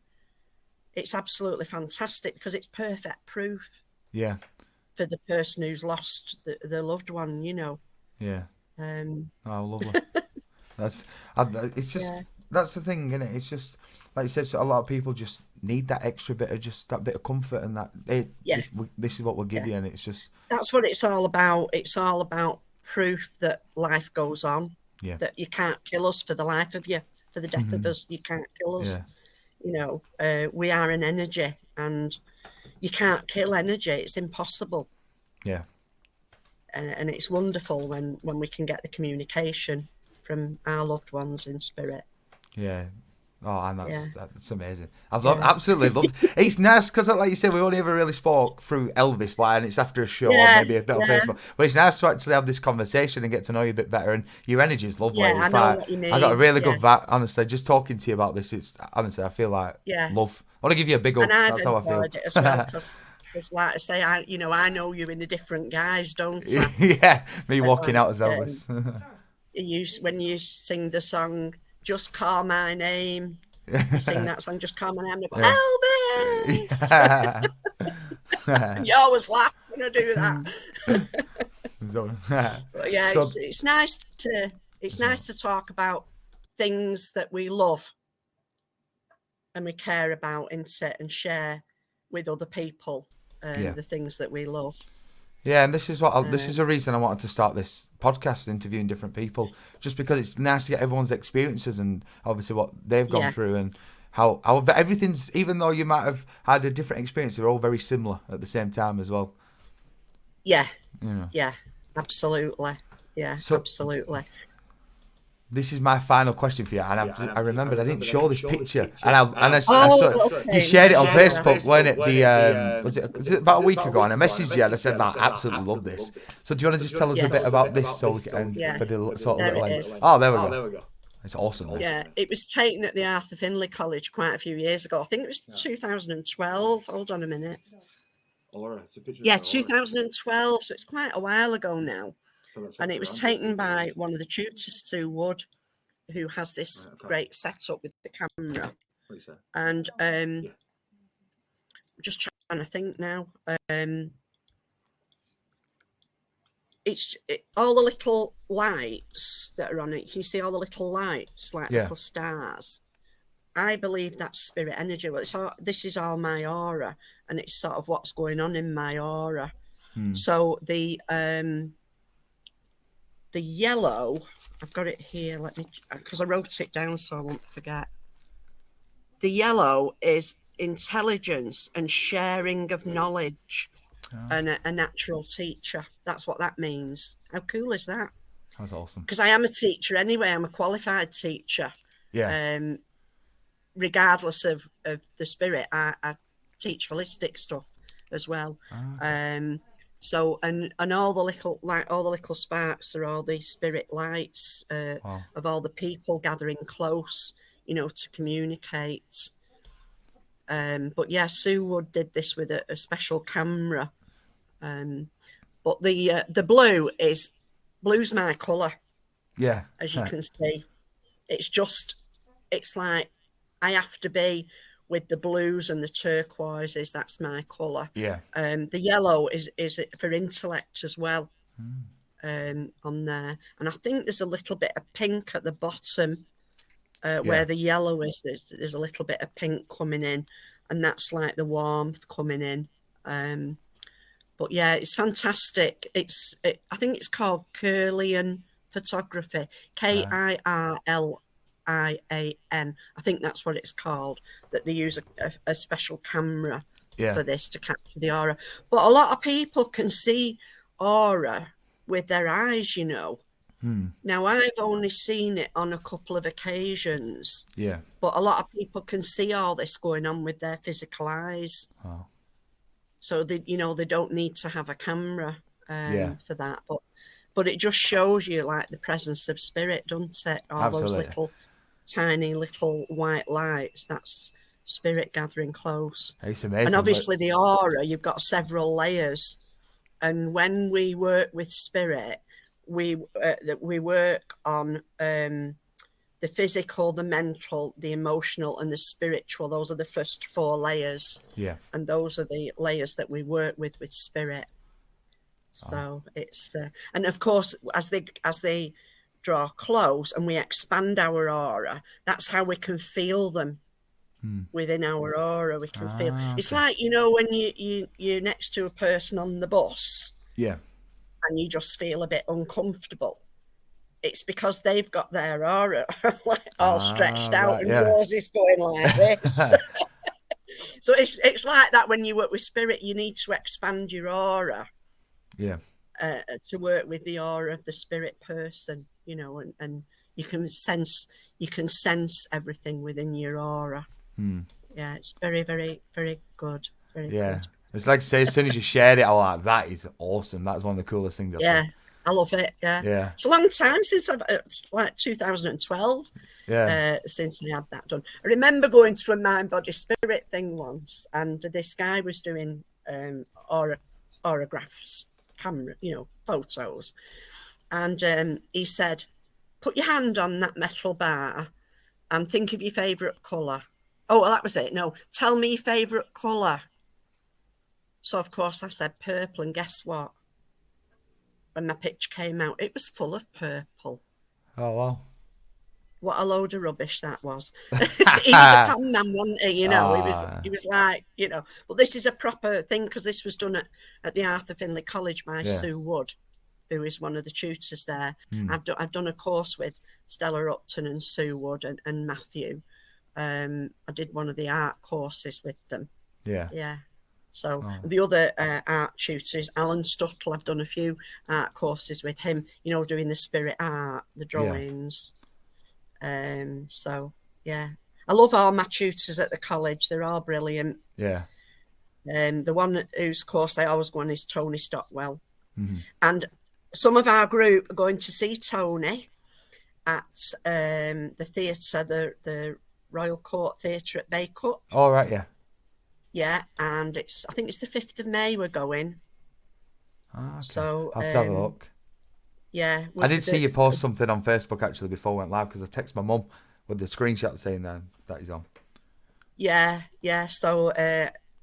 it's absolutely fantastic because it's perfect proof. Yeah. For the person who's lost the loved one, Yeah. Oh, lovely. It's just, that's the thing, isn't it? It's just, like you said, so a lot of people just need that extra bit of just that bit of comfort, and this is what we'll give you, and it's just, that's what it's all about. It's all about proof that life goes on, that you can't kill us for the life of you, for the death of us. You can't kill us. We are an energy, and you can't kill energy. It's impossible. Yeah. And it's wonderful when we can get the communication from our loved ones in spirit. Yeah. Oh, and that's amazing. I've absolutely loved it. It's nice because, like you said, we only ever really spoke through Elvis, and it's after a show or maybe a bit on Facebook. But it's nice to actually have this conversation and get to know you a bit better. And your energy is lovely. Yeah, I know what you mean. I got a really good vibe, honestly. Just talking to you about this, it's honestly, I feel like love. I want to give you a big hug. That's how I feel. It as well, because like I say, I know you in a different guise, don't I? Yeah, me walking out as Elvis. When you sing the song, Just Call My Name, you sing that song, Just Call My Name, go, Elvis! And you always laugh when I do that. But yeah, it's nice to talk about things that we love and we care about, and share with other people the things that we love. Yeah, and this is this is a reason I wanted to start this podcast, interviewing different people, just because it's nice to get everyone's experiences and obviously what they've gone through, and how everything's, even though you might have had a different experience, they're all very similar at the same time as well. Yeah, absolutely. Yeah, absolutely. This is my final question for you, and I remembered I didn't show this picture, and I saw you shared it on Facebook, wasn't it? Was it about a week ago? And I messaged you and I said, "I absolutely love this." So do you want to just tell us a bit about this, so we can for the sort of little? Oh, there we go. It's awesome. Yeah, it was taken at the Arthur Findley College quite a few years ago. I think it was 2012. Hold on a minute. Yeah, 2012. So it's quite a while ago now. And it was taken by one of the tutors, Sue Wood, who has this great setup with the camera. And just trying to think now. It's all the little lights discs that are on it. You see all the little lights, like Yeah. little stars. I believe that's spirit energy. Well, this is all my aura, and it's sort of what's going on in my aura. So the yellow, I've got it here. Let me, because I wrote it down so I won't forget. The yellow is intelligence and sharing of knowledge, and a natural teacher. That's what that means. How cool is that? That's awesome. Because I am a teacher anyway. I'm a qualified teacher. Yeah. Regardless of the spirit, I teach holistic stuff as well. Okay. So and all the little sparks are all the spirit lights of all the people gathering close, to communicate. But yeah, Sue Wood did this with a special camera. But the blue's my colour. Yeah. As you can see, it's like I have to be with the blues and the turquoises. That's my colour. Yeah. The yellow is for intellect as well. On there, and I think there's a little bit of pink at the bottom where the yellow is. There's a little bit of pink coming in, and that's like the warmth coming in. But yeah, it's fantastic. I think it's called Kirlian photography. Kirlian. I think that's what it's called. That they use a special camera for this to capture the aura. But a lot of people can see aura with their eyes, Now, I've only seen it on a couple of occasions. Yeah. But a lot of people can see all this going on with their physical eyes. Oh. So they don't need to have a camera for that. But it just shows you like the presence of spirit, doesn't it? All Absolutely. Those little tiny little white lights. That's spirit gathering close. It's amazing. And obviously the aura, you've got several layers. And when we work with spirit, we work on the physical, the mental, the emotional, and the spiritual. Those are the first 4 layers. Yeah. And those are the layers that we work with spirit. So it's and of course as they draw close and we expand our aura, that's how we can feel them within our aura. We can feel. It's like when you're next to a person on the bus. Yeah. And you just feel a bit uncomfortable. It's because they've got their aura like all stretched out, right, and yours is going like this. So it's like that when you work with spirit. You need to expand your aura. Yeah. To work with the aura of the spirit person, and you can sense everything within your aura. Yeah, it's very, very, very good. Very good. It's like, say, as soon as you shared it, I was like, that is awesome. That's one of the coolest things I've seen. I love it. Yeah. It's a long time since it's like 2012. Since I had that done. I remember going to a mind, body, spirit thing once, and this guy was doing auragraphs, camera, photos, and he said, "Put your hand on that metal bar and think of your favourite colour." Oh, well, that was it. No, tell me your favourite colour. So, of course, I said purple, and guess what? When my picture came out, it was full of purple. Oh, wow. What a load of rubbish that was. He was a con man, wasn't he? He was like, but this is a proper thing, because this was done at the Arthur Findley College by Sue Wood, who is one of the tutors there. I've done a course with Stella Upton and Sue Wood and Matthew. I did one of the art courses with them. Yeah. So the other art tutor is Alan Stuttle. I've done a few art courses with him, doing the spirit art, the drawings. So, yeah. I love all my tutors at the college. They're all brilliant. Yeah. The one whose course I always go on is Tony Stockwell. And some of our group are going to see Tony at the theatre, the Royal Court Theatre at Peacock. Oh, right, yeah. Yeah, and I think it's the 5th of May we're going. Okay. So I'll have to have a look. Yeah. I did see you post something on Facebook actually before we went live, because I texted my mum with the screenshot saying that he's on. Yeah. So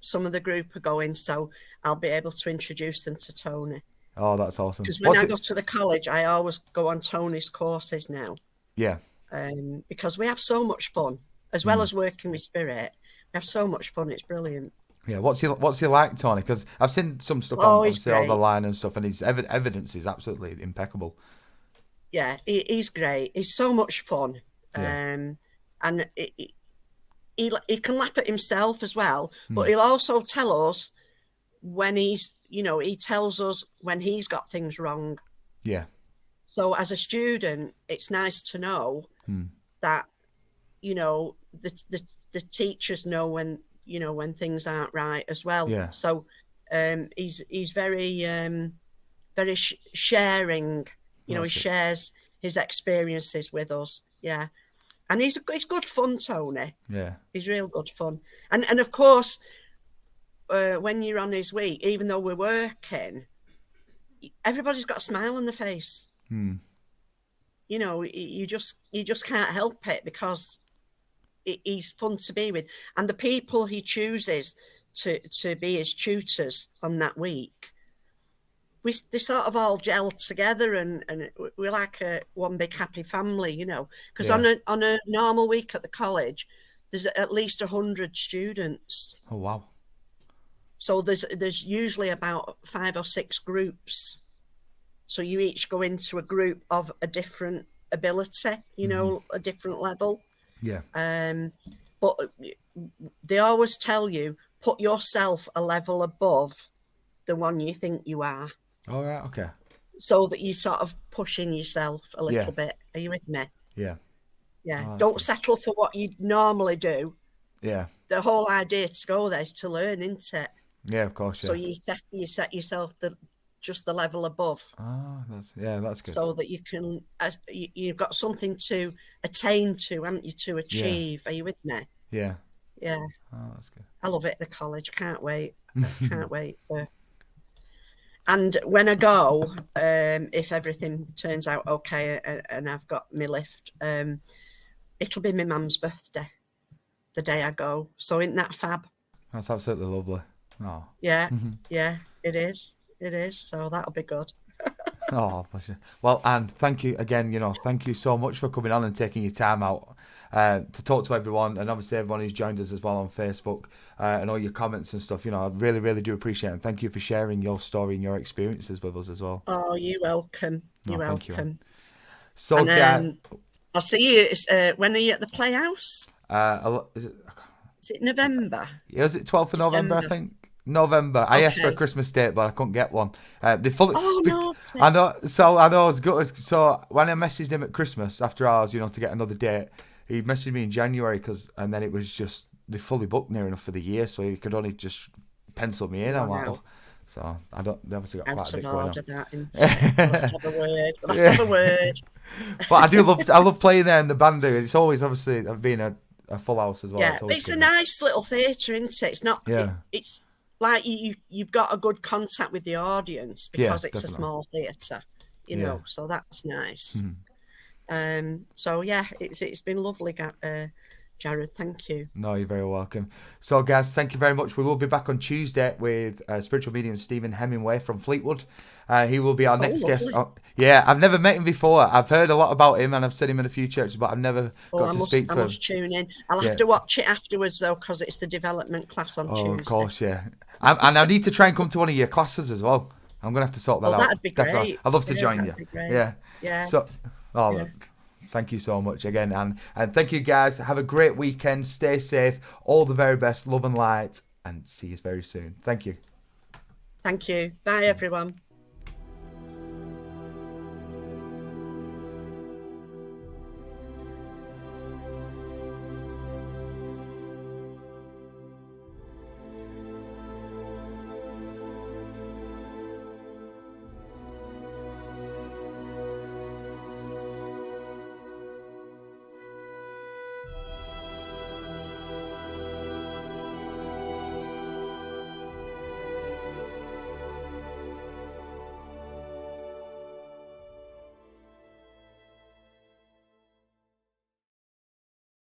some of the group are going, so I'll be able to introduce them to Tony. Oh, that's awesome. Because when I go to the college, I always go on Tony's courses now. Yeah. Because we have so much fun, as well as working with spirit. We have so much fun. It's brilliant. Yeah. What's he like, Tony? Because I've seen some stuff on obviously on the line and stuff, and his evidence is absolutely impeccable. Yeah, he's great. He's so much fun. Yeah. And he can laugh at himself as well, but he'll also tell us when he's, he tells us when he's got things wrong. Yeah. So as a student, it's nice to know that, the teachers know when things aren't right as well. Yeah. So he's very, very sharing, he shares his experiences with us. Yeah. And he's good fun, Tony. Yeah. He's real good fun. And of course, when you're on his week, even though we're working, everybody's got a smile on their face. You just can't help it because he's fun to be with. And the people he chooses to be his tutors on that week, they sort of all gel together, and we're like one big happy family, because on a normal week at the college, there's at least 100 students. Oh, wow. So there's usually about 5 or 6 groups. So you each go into a group of a different ability, a different level. Yeah. But they always tell you, put yourself a level above the one you think you are. All right. Okay. So that you sort of pushing yourself a little bit. Are you with me? Yeah. Yeah. Oh, don't settle for what you normally do. Yeah. The whole idea to go there is to learn, isn't it? Yeah, of course. Yeah. So you set yourself just the level above. Oh, that's good. So that you can, you've got something to attain to, haven't you, to achieve? Yeah. Are you with me? Yeah. Yeah. Oh, that's good. I love it at the college. Can't wait. Can't wait. And when I go, if everything turns out okay and I've got my lift, it'll be my mum's birthday the day I go. So isn't that fab? That's absolutely lovely. Oh. Yeah. Yeah, it is. It is. So that'll be good. Oh, bless you. Well, Anne, thank you again. Thank you so much for coming on and taking your time out to talk to everyone, and obviously everyone who's joined us as well on Facebook and all your comments and stuff. I really, really do appreciate it. And thank you for sharing your story and your experiences with us as well. Oh, you're welcome. You're welcome. So, I'll see you. When are you at the Playhouse? Is it November? Yeah, is it 12th of November, I think? November. I asked for a Christmas date, but I couldn't get one. They fully. Oh no! I know. So I know I was good. So when I messaged him at Christmas after hours, to get another date, he messaged me in January and then it was just they fully booked near enough for the year, so he could only just pencil me in. Wow. I'm like, oh. So I don't. They obviously got quite a bit going on. That, have a word. Have a word. But I love playing there in the band. It's always obviously been a full house as well. Yeah, it's a nice little theatre, isn't it? It's not. Yeah. It's like you've got a good contact with the audience because it's definitely a small theatre, so that's nice. So yeah, it's been lovely, Jared. Thank you. No, you're very welcome. So guys, thank you very much. We will be back on Tuesday with spiritual medium Stephen Hemingway from Fleetwood. He will be our next guest. Yeah, I've never met him before. I've heard a lot about him and I've seen him in a few churches, but I've never got to speak to him. I must tune in. I'll have to watch it afterwards though, because it's the development class on Tuesday. Of course, yeah. And I need to try and come to one of your classes as well. I'm going to have to sort that out. That'd be definitely. great. I'd love to join you. Yeah. So, look, thank you so much again, Anne. And thank you guys. Have a great weekend. Stay safe. All the very best. Love and light. And see you very soon. Thank you. Thank you. Bye, everyone.